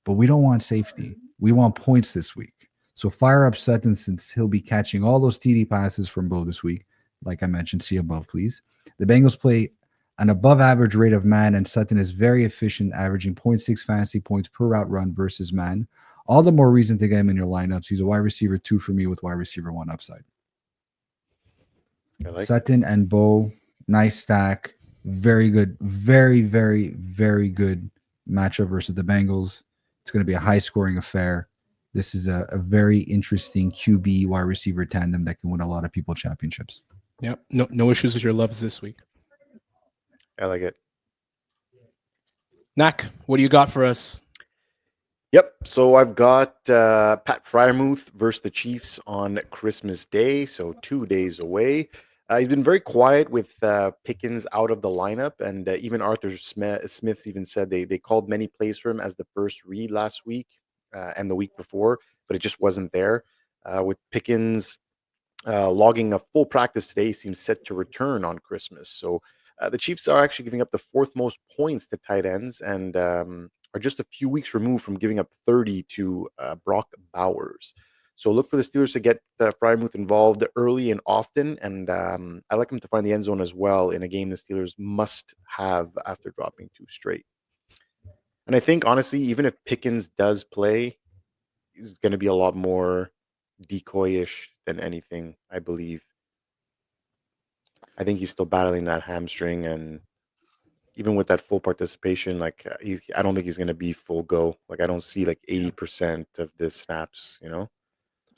but we don't want safety. We want points this week. So fire up Sutton, since he'll be catching all those TD passes from Bo this week. Like I mentioned, see above, please. The Bengals play an above-average rate of man, and Sutton is very efficient, averaging 0.6 fantasy points per route run versus man. All the more reason to get him in your lineups. He's a wide receiver 2 for me with wide receiver 1 upside. Sutton and Bo, nice stack. Very good. Very, very, very good matchup versus the Bengals. It's going to be a high-scoring affair. This is a very interesting QB wide receiver tandem that can win a lot of people championships. Yeah, no issues with your loves this week. I like it. Knack, what do you got for us? Yep. So I've got Pat Freiermuth versus the Chiefs on Christmas Day, so 2 days away. He's been very quiet with Pickens out of the lineup, and even Arthur Smith even said they called many plays for him as the first read last week and the week before, but it just wasn't there. With Pickens logging a full practice today, seems set to return on Christmas. So The Chiefs are actually giving up the fourth most points to tight ends and are just a few weeks removed from giving up 30 to Brock Bowers. So look for the Steelers to get Frymouth involved early and often, and I like him to find the end zone as well in a game the Steelers must have after dropping 2 straight. And I think, honestly, even if Pickens does play, he's going to be a lot more decoy-ish than anything, I believe. I think he's still battling that hamstring, and even with that full participation, like I don't think he's going to be full go. Like I don't see like 80% of the snaps.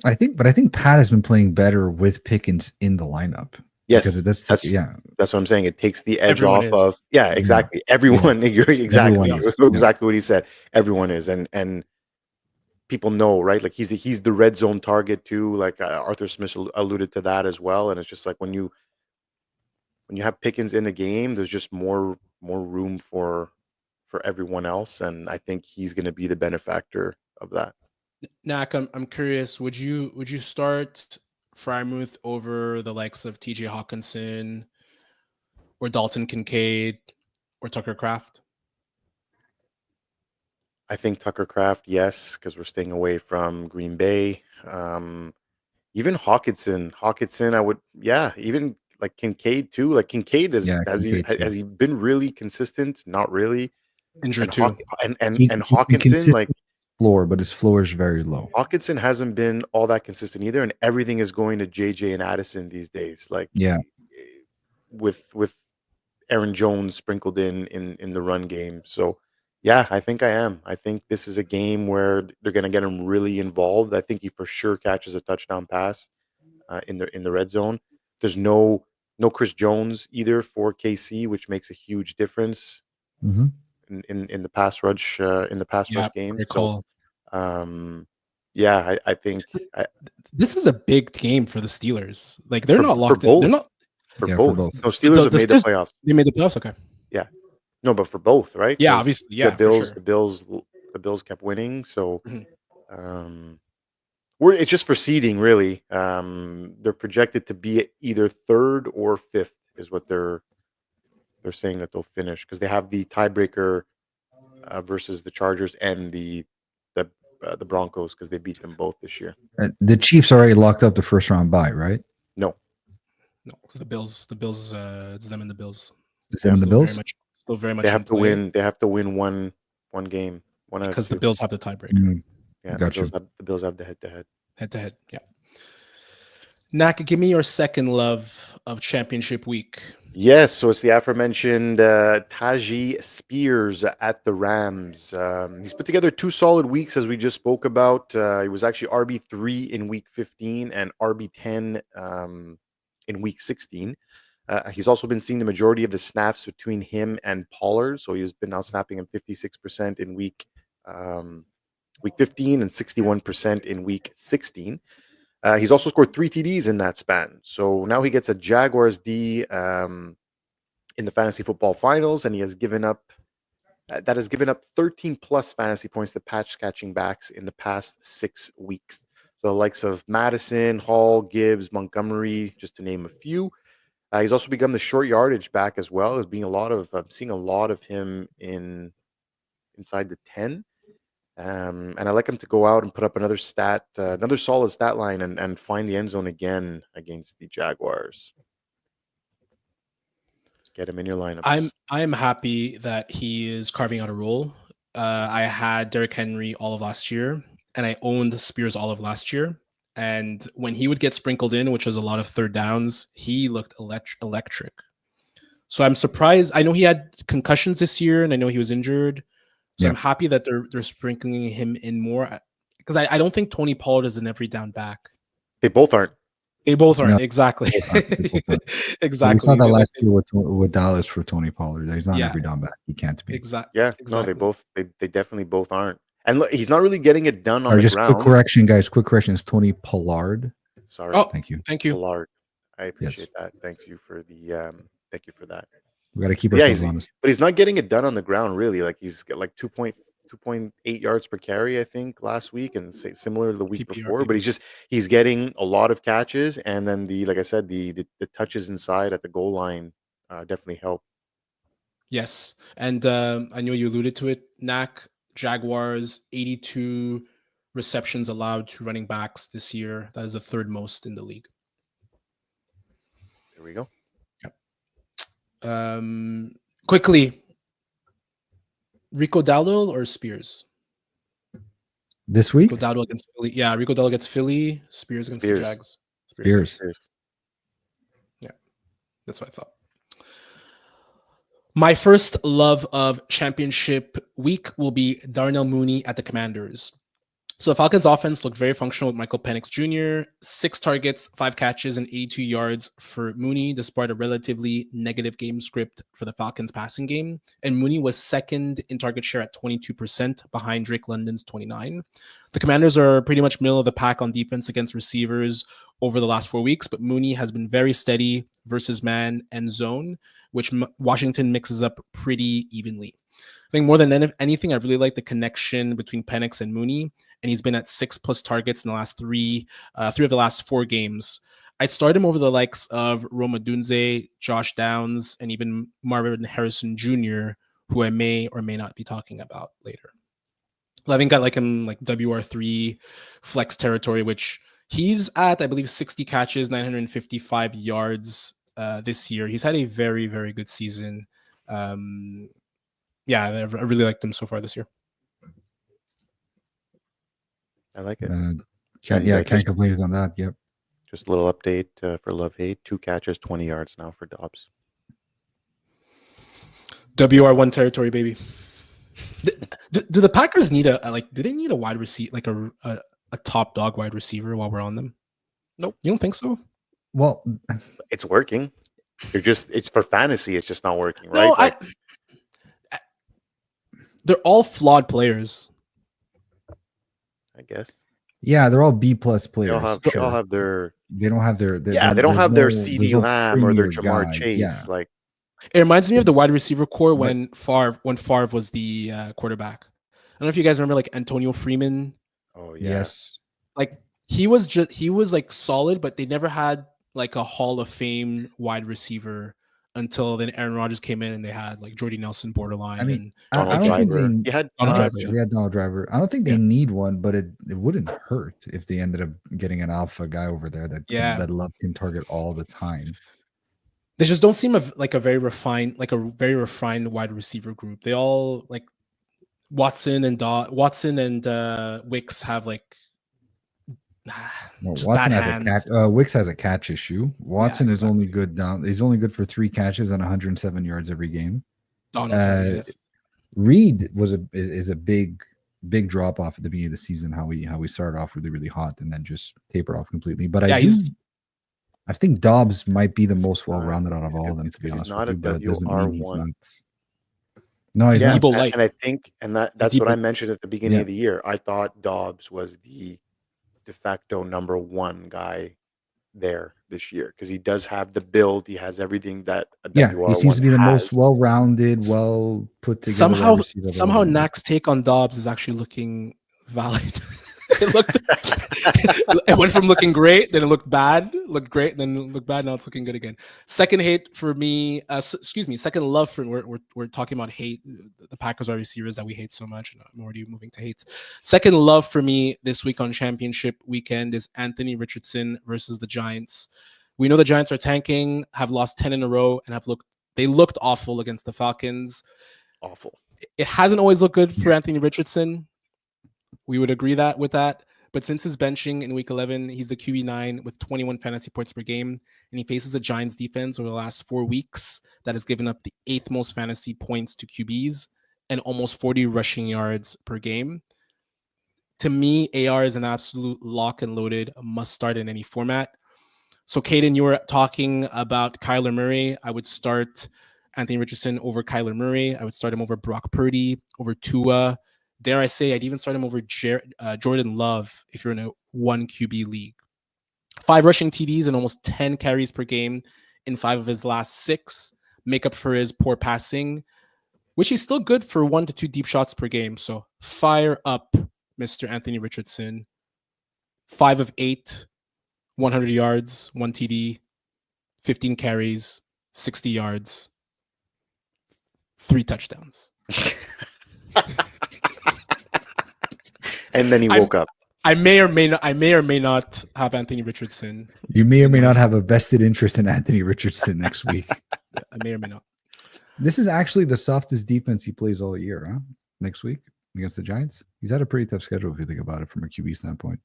I think Pat has been playing better with Pickens in the lineup. Yes, because that's what I'm saying. It takes the edge Everyone off is. of exactly. Everyone, you're exactly Everyone is. exactly what he said. Everyone is, and people know, right? Like he's the red zone target too. Like Arthur Smith alluded to that as well. And it's just like when you have Pickens in the game, there's just more room for everyone else, and I think he's going to be the benefactor of that. Nak, I'm curious. Would you start Frymouth over the likes of T.J. Hawkinson or Dalton Kincaid or Tucker Kraft? I think Tucker Kraft, yes, because we're staying away from Green Bay. Even Hawkinson, I would, even like Kincaid too. Like Kincaid has he been really consistent? Not really. Injured And too. and Hawkinson, like floor, but his floor is very low. Hawkinson hasn't been all that consistent either, and everything is going to JJ and Addison these days. Like with Aaron Jones sprinkled in the run game. So yeah, I think I am. I think this is a game where they're going to get him really involved. I think he for sure catches a touchdown pass in the red zone. There's no Chris Jones either for KC, which makes a huge difference in the pass rush rush game. So I think this is a big game for the Steelers. Like they're not locked in. They're not for both. No, Steelers have made the playoffs. They made the playoffs. Okay. Yeah. No, but for both, right? Yeah, obviously. Yeah. The Bills kept winning. So, it's just for seeding, really. They're projected to be either third or fifth, is what they're saying that they'll finish, because they have the tiebreaker versus the Chargers and the Broncos, because they beat them both this year. The Chiefs already locked up the first round bye, right? No, so the Bills, it's them and the Bills. Is them and the Bills? Still very much. They have to win. They have to win one game. Because the Bills have the tiebreaker. Yeah, the Bills have the head-to-head. Head-to-head, yeah. Naka, give me your second love of championship week. Yes, so it's the aforementioned Tyjae Spears at the Rams. He's put together 2 solid weeks, as we just spoke about. He was actually RB3 in week 15 and RB10 in week 16. He's also been seeing the majority of the snaps between him and Pollard, so he's been now snapping him 56% in week 15 and 61% in week 16. He's also scored 3 TDs in that span. So now he gets a Jaguars D in the fantasy football finals, and he has given up 13 plus fantasy points to patch catching backs in the past 6 weeks. So the likes of Madison, Hall, Gibbs, Montgomery, just to name a few. He's also become the short yardage back as well. There's being seeing a lot of him inside the 10. And I like him to go out and put up another solid stat line and find the end zone again against the Jaguars. Get him in your lineups. I'm happy that he is carving out a role. I had Derrick Henry all of last year, and I owned Spears all of last year. And when he would get sprinkled in, which was a lot of third downs, he looked electric. So I'm surprised. I know he had concussions this year, and I know he was injured. So I'm happy that they're sprinkling him in more, because I don't think Tony Pollard is an every down back. They both aren't. No. Exactly. Exactly. We saw that last year with Dallas for Tony Pollard. He's not every down back. He can't be. Exactly. Yeah. Exactly. No, they definitely both aren't. And look, he's not really getting it done on the ground. Quick correction, guys. Quick correction. It's Tony Pollard. Sorry. Oh, thank you. Pollard. I appreciate that. Thank you for that. We got to keep ourselves honest. But he's not getting it done on the ground, really. Like he's got like 2.8 yards per carry, I think, last week, and similar to the week before. But he's getting a lot of catches, and then like I said, the touches inside at the goal line definitely help. Yes. And I know you alluded to it, Knack. Jaguars, 82 receptions allowed to running backs this year. That is the third most in the league. There we go. Quickly, Rico Dowdle or Spears? This week? Rico Dowdle against Philly. Yeah, Rico Dowdle against Philly. Spears against the Jags. Spears. Yeah, that's what I thought. My first love of championship week will be Darnell Mooney at the Commanders. So the Falcons offense looked very functional with Michael Penix Jr. 6 targets, 5 catches, and 82 yards for Mooney, despite a relatively negative game script for the Falcons passing game. And Mooney was second in target share at 22% behind Drake London's 29%. The Commanders are pretty much middle of the pack on defense against receivers over the last 4 weeks, but Mooney has been very steady versus man and zone, which Washington mixes up pretty evenly. I think more than anything, I really like the connection between Penix and Mooney, and he's been at 6+ targets in the last three of the last 4 games. I'd start him over the likes of Roma Dunze, Josh Downs, and even Marvin Harrison Jr., who I may or may not be talking about later. I think I like him like WR3 flex territory, which he's at, I believe, 60 catches, 955 yards this year. He's had a very, very good season. Yeah, I really liked them so far this year. I like it. Can't complain on that. Yep. Just a little update for Love Hate. 2 catches, 20 yards now for Dobbs. WR1 territory, baby. Do the Packers need do they need a wide receiver, like a top dog wide receiver while we're on them? Nope. You don't think so? Well, it's working. It's for fantasy. It's just not working, right? No, they're all flawed players, I guess. Yeah, they're all B+ players. They all have their. They don't have their. They don't have their CD Lamb or their Jamar Chase. Yeah. Like, it reminds me of the wide receiver core when Favre was the quarterback. I don't know if you guys remember, like Antonio Freeman. Oh yeah. Yes. Like he was like solid, but they never had like a Hall of Fame wide receiver until then Aaron Rodgers came in and they had like Jordy Nelson borderline. I mean, and I don't think they had Donald Driver. I don't think they need one, but it wouldn't hurt if they ended up getting an alpha guy over there that Love can target all the time. They just don't seem like a very refined wide receiver group. They all like Watson and Wicks have like Watson has a catch. Wicks has a catch issue. Watson is only good down. He's only good for 3 catches and 107 yards every game. Reed is a big drop off at the beginning of the season. How we started off really, really hot and then just tapered off completely. But I think Dobbs might be the most well-rounded out of all of them. To be honest, he's not a WR1. No, he's not. And I think that's what I mentioned at the beginning of the year. I thought Dobbs was the de facto number 1 guy there this year because he does have the build. He has everything that a WR1 he seems to be the most well-rounded, well put together. Somehow Knack's take on Dobbs is actually looking valid. It went from looking great, then it looked bad, looked great, then it looked bad. Now it's looking good again. Second hate for me, second love for we're talking about hate. The Packers are receivers that we hate so much, and I'm already moving to hates. Second love for me this week on championship weekend is Anthony Richardson versus the Giants. We know the Giants are tanking, have lost 10 in a row, and they looked awful against the Falcons. Awful. It hasn't always looked good for Anthony Richardson. We would agree with that. But since his benching in week 11, he's the QB9 with 21 fantasy points per game. And he faces a Giants defense over the last 4 weeks that has given up the 8th most fantasy points to QBs and almost 40 rushing yards per game. To me, AR is an absolute lock and loaded must start in any format. So, Caden, you were talking about Kyler Murray. I would start Anthony Richardson over Kyler Murray. I would start him over Brock Purdy, over Tua. Dare I say, I'd even start him over Jordan Love if you're in a 1 QB league. 5 rushing TDs and almost 10 carries per game in 5 of his last 6 make up for his poor passing, which he's still good for 1 to 2 deep shots per game. So fire up, Mr. Anthony Richardson. 5 of 8, 100 yards, 1 TD, 15 carries, 60 yards, 3 touchdowns. And then he woke up. I may or may not have Anthony Richardson. You may or may not have a vested interest in Anthony Richardson next week. Yeah, I may or may not. This is actually the softest defense he plays all year, huh? Next week against the Giants. He's had a pretty tough schedule if you think about it from a QB standpoint.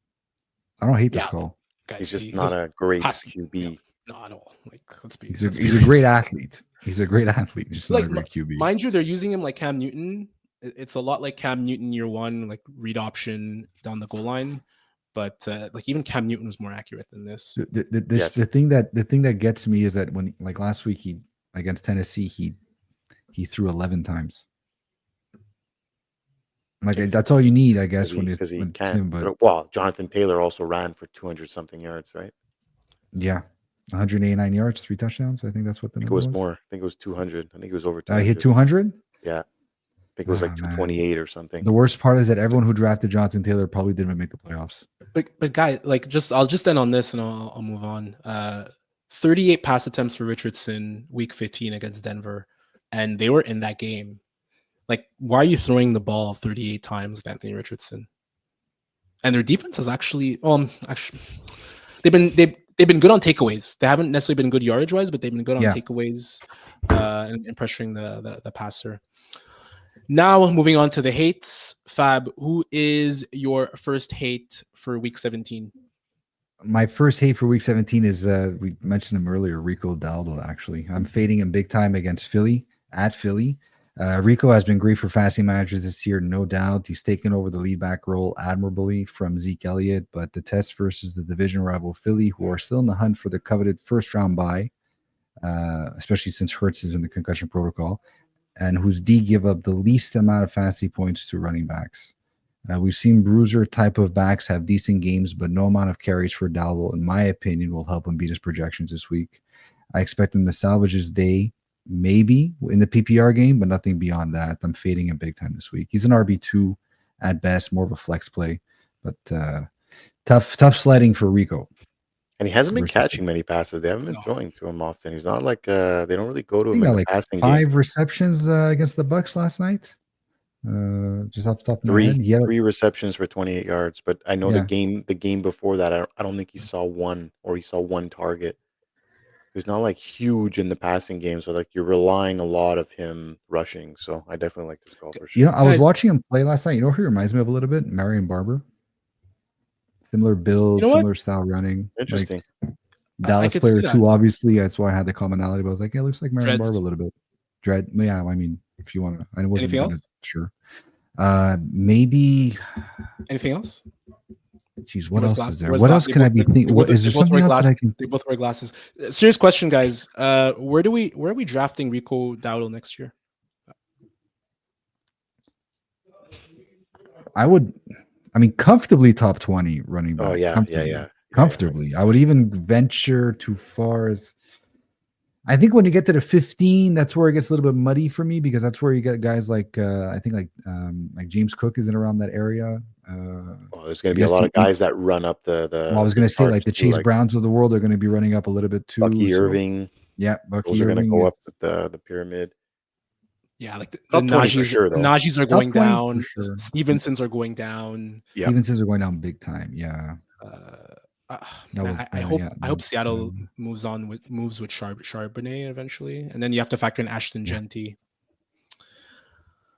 I don't hate this call. Guys, He's just not a great QB. Yeah, not at all. Like, he's a great athlete. He's a great athlete, just not a great QB. Mind you, they're using him like Cam Newton. It's a lot like Cam Newton year one, like read option down the goal line. But like even Cam Newton was more accurate than this. The thing that gets me is that when, like last week, he against Tennessee, he threw 11 times. Like that's all you need, I guess, when it's him. But well, Jonathan Taylor also ran for 200 something yards, right? Yeah, 189 yards, 3 touchdowns. I think that's what the number was. It was more. I think it was 200. I think it was over 200. I hit 200. Yeah, I think it was like 228 or something. The worst part is that everyone who drafted Jonathan Taylor probably didn't make the playoffs. But guy, like I'll just end on this and I'll move on. 38 pass attempts for Richardson week 15 against Denver, and they were in that game. Like, why are you throwing the ball 38 times with Anthony Richardson? And their defense has actually they've been good on takeaways. They haven't necessarily been good yardage wise, but they've been good on takeaways and pressuring the passer. Now moving on to the hates. Fab, who is your first hate for week 17? My first hate for week 17 is we mentioned him earlier, Rico Dowdle. Actually, I'm fading him big time against Philly at Philly. Rico has been great for fantasy managers this year, no doubt. He's taken over the lead back role admirably from Zeke Elliott, but the test versus the division rival Philly, who are still in the hunt for the coveted first-round bye, especially since Hurts is in the concussion protocol, and whose D give up the least amount of fantasy points to running backs. We've seen bruiser type of backs have decent games, but no amount of carries for Dowdle, in my opinion, will help him beat his projections this week. I expect him to salvage his day, maybe in the PPR game, but nothing beyond that. I'm fading him big time this week. He's an RB2 at best, more of a flex play, but tough sledding for Rico. And he hasn't been catching many passes. They haven't been throwing to him often. He's not like they don't really go to him in the passing game. 5 receptions against the Bucks last night. Just off the top of my head, 3 receptions for 28 yards. But I know the game before that, I don't think he saw one, or he saw one target. He's not like huge in the passing game, so like you're relying a lot of him rushing. So I definitely like this call for sure. You know, I was watching him play last night. You know who he reminds me of a little bit? Marion Barber. Similar build, similar style running. Interesting. Like, Dallas player too, obviously. That's why I had the commonality. But I was like, yeah, it looks like Marion Barber a little bit. Yeah, I mean, if you want to, I wasn't anything else? Sure. Maybe anything else? Jeez, what else is there? What else can I be thinking? What is there something else that I can? They both wear glasses. Serious question, guys. Where are we drafting Rico Dowdle next year? I mean, comfortably top 20 running back. Oh yeah. Comfortably. Yeah. I would even venture too far as. I think when you get to the 15, that's where it gets a little bit muddy for me, because that's where you get guys like I think like James Cook is in around that area. There's going to be a lot of guys that run up the. Well, I was going to say like the Chase Browns of the world are going to be running up a little bit too. Bucky Irving. Yeah, Bucky Those Irving. Are going to go up the pyramid. Yeah, like the Najee's are going down. Sure. Stevensons are going down. Yep. Stevensons are going down big time. Yeah. I hope Seattle moves with Charbonnet eventually, and then you have to factor in Ashton Genty.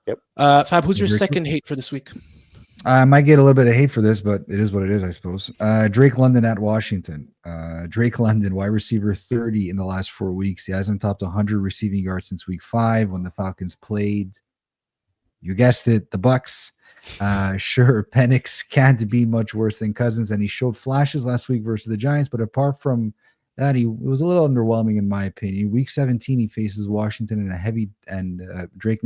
Yep. Fab, who's your second hate for this week? I might get a little bit of hate for this, but it is what it is, I suppose. Drake London at Washington. Drake London, wide receiver 30 in the last 4 weeks. He hasn't topped 100 receiving yards since week 5 when the Falcons played. You guessed it, the Bucks. Sure, Penix can't be much worse than Cousins, and he showed flashes last week versus the Giants, but apart from that, it was a little underwhelming in my opinion. Week 17, he faces Washington in a heavy, and Drake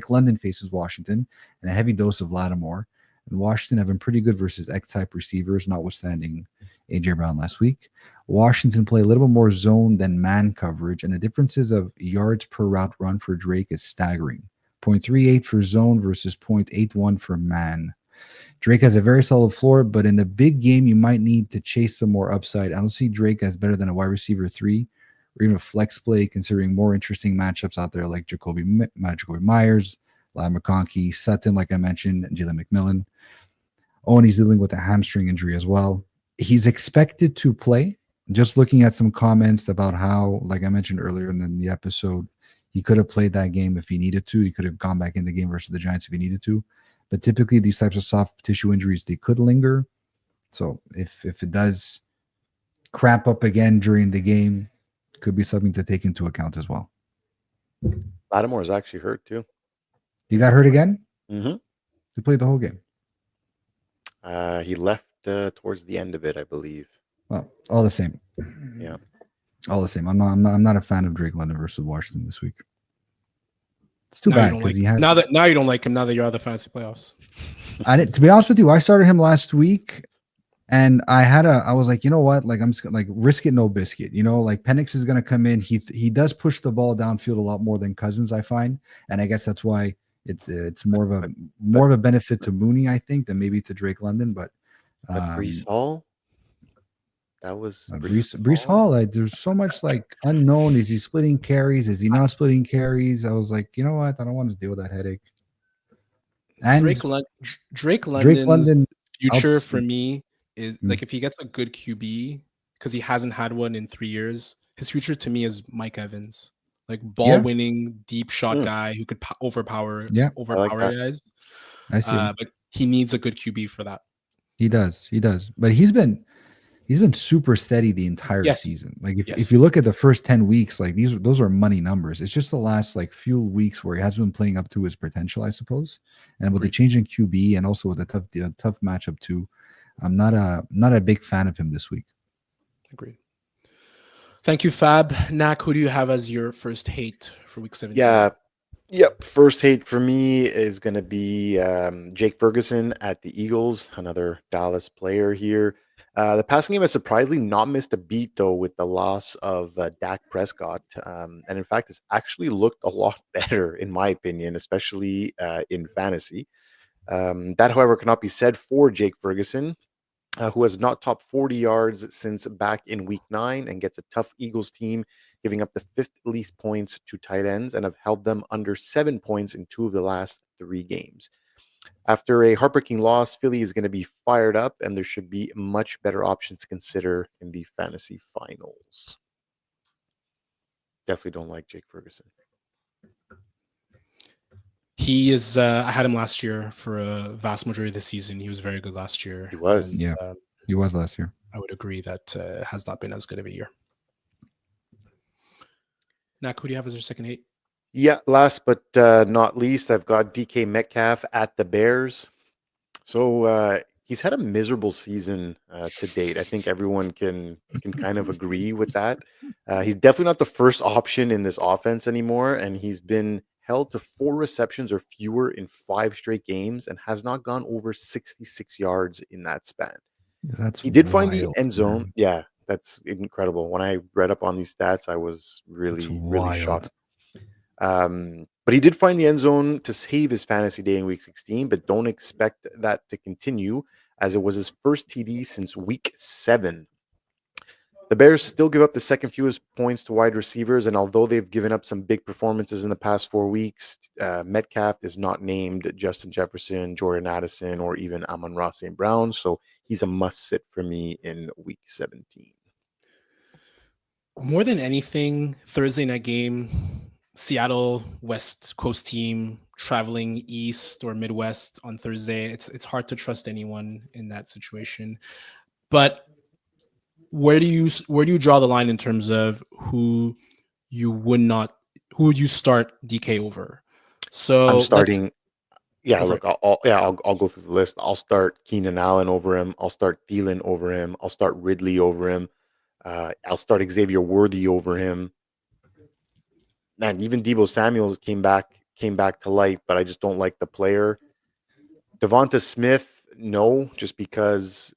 London faces Washington in a heavy dose of Lattimore. And Washington have been pretty good versus X-type receivers, notwithstanding A.J. Brown last week. Washington play a little bit more zone than man coverage, and the differences of yards per route run for Drake is staggering. 0.38 for zone versus 0.81 for man. Drake has a very solid floor, but in a big game, you might need to chase some more upside. I don't see Drake as better than a wide receiver 3 or even flex play, considering more interesting matchups out there like Jacoby Myers, Lyle McConkey, Sutton, like I mentioned, and Jalen McMillan. Oh, and he's dealing with a hamstring injury as well. He's expected to play. Just looking at some comments about how, like I mentioned earlier in the episode, he could have played that game if he needed to. He could have gone back in the game versus the Giants if he needed to. But typically, these types of soft tissue injuries, they could linger. So if it does crap up again during the game, could be something to take into account as well. Lattimore is actually hurt too. He got hurt again? Mm-hmm. He played the whole game. He left towards the end of it, I believe. Well, all the same. Yeah. All the same. I'm not a fan of Drake London versus Washington this week. It's too bad because he had now you don't like him now that you're out of the fantasy playoffs. To be honest with you, I started him last week, and I was like, you know what? Like I'm just like risk it, no biscuit. You know, like Penix is gonna come in. He does push the ball downfield a lot more than Cousins, I find, and I guess that's why it's more of a benefit to Mooney, I think, than maybe to Drake London. But Breece Hall. That was Breece Hall. Like, there's so much like unknown. Is he splitting carries? Is he not splitting carries? I was like, you know what? I don't want to deal with that headache. And Drake London's future for me is like if he gets a good QB, because he hasn't had one in 3 years. His future to me is Mike Evans, like ball winning deep shot guy who could overpower guys. I see, but he needs a good QB for that. He does, but he's been super steady the entire season. Like if you look at the first 10 weeks, like those are money numbers. It's just the last like few weeks where he hasn't been playing up to his potential, I suppose. And with the change in QB and also with the tough matchup too, I'm not a big fan of him this week. Agreed. Thank you, Fab. Nak, who do you have as your first hate for week 17? Yep. First hate for me is going to be Jake Ferguson at the Eagles, another Dallas player here. The passing game has surprisingly not missed a beat, though, with the loss of Dak Prescott. And in fact, it's actually looked a lot better, in my opinion, especially in fantasy. That, however, cannot be said for Jake Ferguson, who has not topped 40 yards since back in week 9 and gets a tough Eagles team, giving up the 5th least points to tight ends and have held them under 7 points in 2 of the last 3 games. After a heartbreaking loss, Philly is going to be fired up, and there should be much better options to consider in the fantasy finals. Definitely don't like Jake Ferguson. He is. I had him last year for a vast majority of the season. He was very good last year. He was. And, he was last year. I would agree that has not been as good of a year. Nak, who do you have as your second hate? Yeah, last but not least, I've got DK Metcalf at the Bears. So he's had a miserable season to date. I think everyone can kind of agree with that. He's definitely not the first option in this offense anymore, and he's been held to 4 receptions or fewer in 5 straight games and has not gone over 66 yards in that span. He did find the end zone. Man. Yeah, that's incredible. When I read up on these stats, I was really shocked. But he did find the end zone to save his fantasy day in week 16, but don't expect that to continue as it was his first TD since week 7. The Bears still give up the second fewest points to wide receivers, and although they've given up some big performances in the past 4 weeks, Metcalf is not named Justin Jefferson, Jordan Addison, or even Amon-Ra St. Brown, so he's a must-sit for me in week 17. More than anything, Thursday night game, Seattle West Coast team traveling east or Midwest on Thursday. It's hard to trust anyone in that situation. But where do you draw the line in terms of who would you start DK over? So I'm starting. Yeah, look, I'll go through the list. I'll start Keenan Allen over him. I'll start Thielen over him. I'll start Ridley over him. I'll start Xavier Worthy over him. Man, even Deebo Samuel came back to light, but I just don't like the player. Devonta Smith, no, just because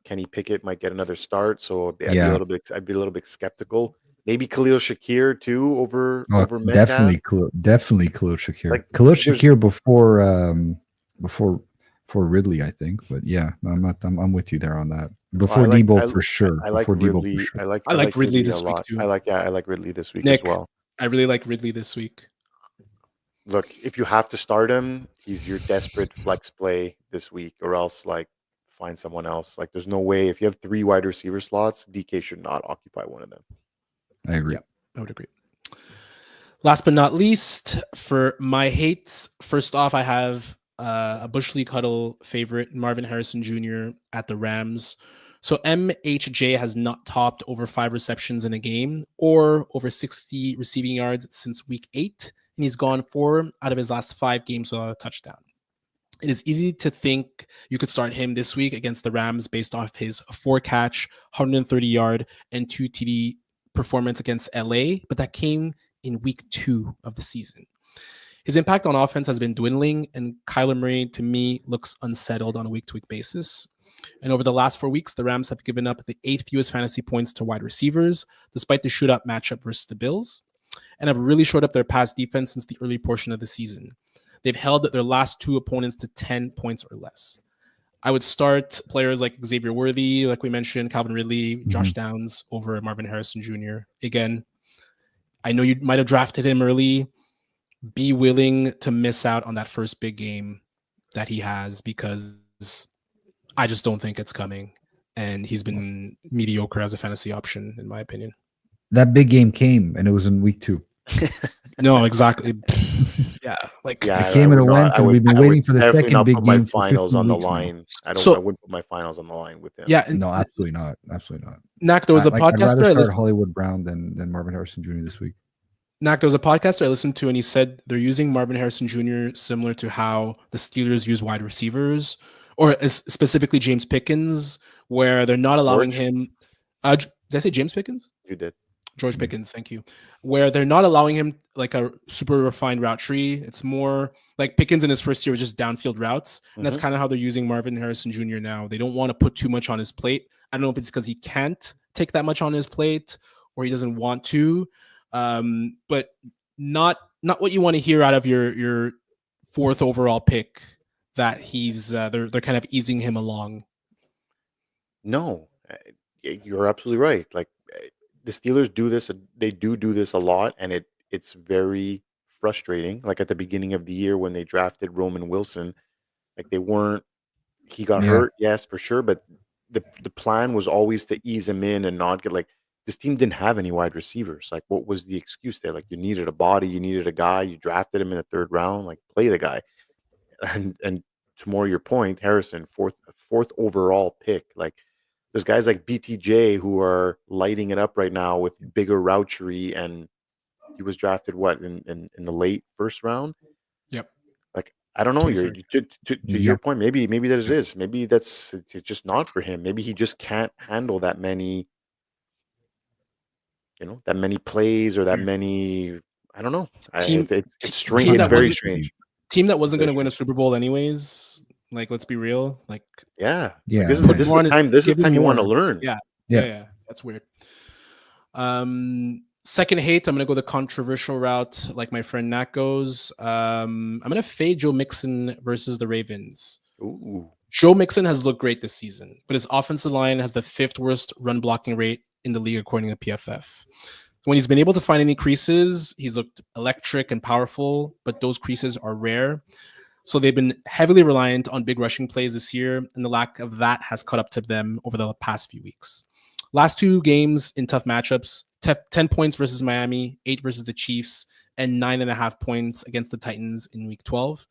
Kenny Pickett might get another start, so I'd be a little bit skeptical. Maybe Khalil Shakir too over Metcalf. Definitely Khalil Shakir. Like, Khalil Shakir before for Ridley, I think. But yeah, I'm not. I'm with you there on that. Oh, Before Debo, for sure. I like Before Debo, for Ridley. sure. I like Ridley Ridley a this week lot. too. I like Ridley this week as Nick, well. I really like Ridley this week. Look, if you have to start him, he's your desperate flex play this week, or else like find someone else. Like, there's no way if you have 3 wide receiver slots, DK should not occupy one of them. I agree. Yeah, I would agree. Last but not least, for my hates, first off, I have a Bush League Huddle favorite, Marvin Harrison Jr. at the Rams. So MHJ has not topped over 5 receptions in a game or over 60 receiving yards since week 8, and he's gone 4 out of his last 5 games without a touchdown. It is easy to think you could start him this week against the Rams based off his 4-catch, 130-yard, and 2 TD performance against LA, but that came in week 2 of the season. His impact on offense has been dwindling, and Kyler Murray, to me, looks unsettled on a week-to-week basis. And over the last 4 weeks, the Rams have given up the 8th fewest fantasy points to wide receivers, despite the shootout matchup versus the Bills, and have really showed up their pass defense since the early portion of the season. They've held their last 2 opponents to 10 points or less. I would start players like Xavier Worthy, like we mentioned, Calvin Ridley, Josh Downs over Marvin Harrison Jr. Again, I know you might have drafted him early. Be willing to miss out on that first big game that he has, because I just don't think it's coming. And he's been mediocre as a fantasy option, in my opinion. That big game came, and it was in week 2. No, exactly. Yeah, it came and it went, and we've been waiting for the second big game for 15 on the weeks line. now. I wouldn't put my finals on the line with him. Yeah, no, absolutely not. Absolutely not. Nak, there was a I'd podcaster rather start Hollywood Brown than Marvin Harrison Jr. this week. Nak, there was a podcaster I listened to, and he said they're using Marvin Harrison Jr. similar to how the Steelers use wide receivers, or specifically James Pickens, where they're not allowing him. Did I say James Pickens? You did. George Pickens, thank you. Where they're not allowing him like a super refined route tree. It's more like Pickens in his first year was just downfield routes. And that's kind of how they're using Marvin Harrison Jr. now. They don't want to put too much on his plate. I don't know if it's because he can't take that much on his plate or he doesn't want to. But not what you want to hear out of your 4th overall pick, that he's they're kind of easing him along. No, you're absolutely right. Like, the Steelers do this. They do this a lot, and it's very frustrating. Like at the beginning of the year when they drafted Roman Wilson, like he got hurt, yes, for sure, but the plan was always to ease him in and not get, like, this team didn't have any wide receivers. Like, what was the excuse there? Like, you needed a body, you needed a guy, you drafted him in the 3rd round, like, play the guy. And to more your point, Harrison, fourth overall pick, like, there's guys like BTJ who are lighting it up right now with bigger route tree, and he was drafted in the late 1st round. Yep. Like, I don't know. To your point, maybe that it is. Maybe it's just not for him. Maybe he just can't handle that many, that many plays or that many. I don't know. It's strange. It's very strange. Team that wasn't going to win a Super Bowl anyways. Like, let's be real. Like, yeah. Like, this is the time. This is the time you want to learn. Yeah. That's weird. Second hate, I'm going to go the controversial route, like my friend Nat goes. I'm going to fade Joe Mixon versus the Ravens. Ooh. Joe Mixon has looked great this season, but his offensive line has the 5th worst run blocking rate in the league, according to PFF. When he's been able to find any creases, he's looked electric and powerful, but those creases are rare. So they've been heavily reliant on big rushing plays this year, and the lack of that has caught up to them over the past few weeks. Last 2 games in tough matchups, 10 points versus Miami, 8 versus the Chiefs, and 9.5 points against the Titans in week 12.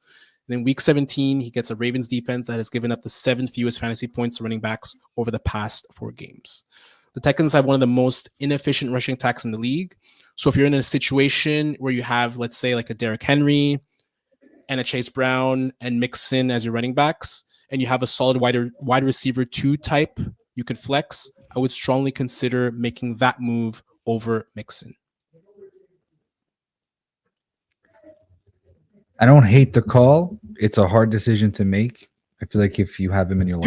And in week 17, he gets a Ravens defense that has given up the 7th fewest fantasy points to running backs over the past 4 games. The Titans have one of the most inefficient rushing attacks in the league. So if you're in a situation where you have, let's say, like a Derrick Henry and a Chase Brown and Mixon as your running backs, and you have a solid wide receiver 2 type you could flex, I would strongly consider making that move over Mixon. I don't hate the call. It's a hard decision to make. I feel like if you have him in your lineup,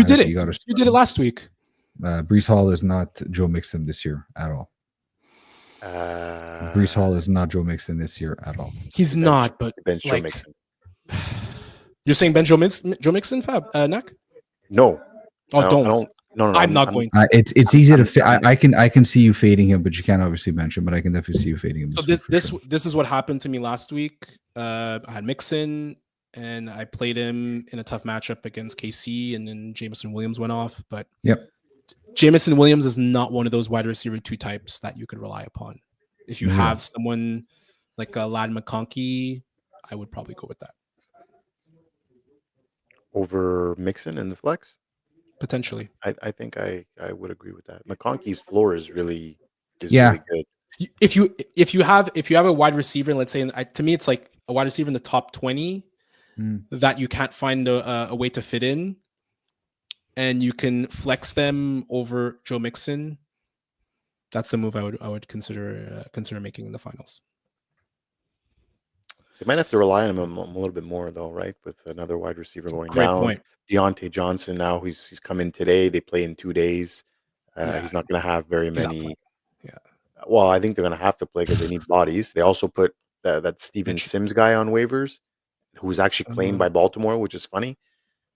you did it last week. Breece Hall is not Joe Mixon this year at all. Breece Hall is not Joe Mixon this year at all. He's not, but bench Joe Mixon. You're saying Ben Joe Mixon, Fab, Nak? No. Oh, I don't. No, I'm not going to. It's easy to. I can see you fading him, but you can't obviously mention. But I can definitely see you fading him. So this is what happened to me last week. I had Mixon, and I played him in a tough matchup against KC, and then Jameson Williams went off. But yep, Jameson Williams is not one of those wide receiver 2 types that you could rely upon. If you have someone like a Lad McConkey, I would probably go with that over Mixon in the flex. Potentially. I think I would agree with that. McConkey's floor is really Yeah. really good. If you have a wide receiver, let's say to me it's like a wide receiver in the top 20 that you can't find a way to fit in, and you can flex them over Joe Mixon, that's the move I would consider making in the finals. They might have to rely on him a little bit more, though, right? With another wide receiver going Great down. point. Deontay Johnson now, he's come in today. They play in 2 days. He's not going to have very many. Yeah. Well, I think they're going to have to play because they need bodies. They also put that Steven Sims guy on waivers, who's actually claimed by Baltimore, which is funny.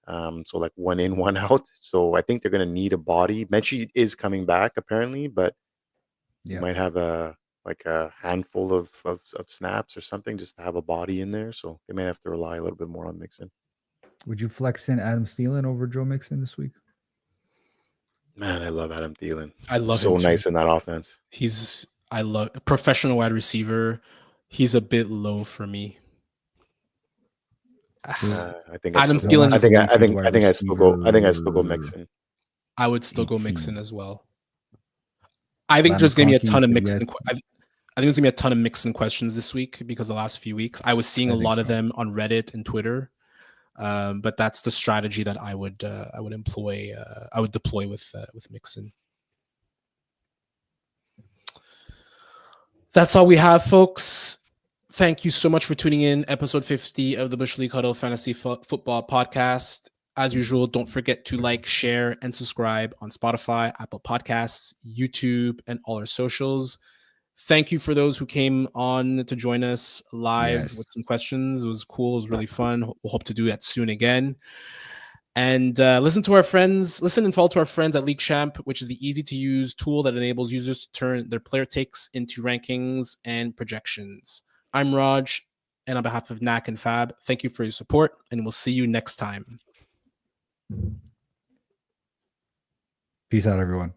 So like 1 in, 1 out. So I think they're going to need a body. Mechie is coming back apparently, but you might have a handful of snaps or something just to have a body in there. So they may have to rely a little bit more on Mixon. Would you flex in Adam Thielen over Joe Mixon this week? Man, I love Adam Thielen. I love so him nice too. in that offense. I love a professional wide receiver. He's a bit low for me. I think Adam Thielen. I think I still go Mixon. I would still go Mixon as well. I think there's going to be a ton of Mixon. I think there's going to be a ton of Mixon questions this week because the last few weeks I was seeing a lot of them on Reddit and Twitter. But that's the strategy that I would employ. I would deploy with Mixon. That's all we have, folks. Thank you so much for tuning in. Episode 50 of the Bush League Huddle Fantasy Football Podcast. As usual, don't forget to like, share, and subscribe on Spotify, Apple Podcasts, YouTube, and all our socials. Thank you for those who came on to join us live with some questions. It was cool. It was really fun. We'll hope to do that soon again. And listen and follow to our friends at League Champ, which is the easy-to-use tool that enables users to turn their player takes into rankings and projections. I'm Raj, and on behalf of Nak and Fab, thank you for your support, and we'll see you next time. Peace out, everyone.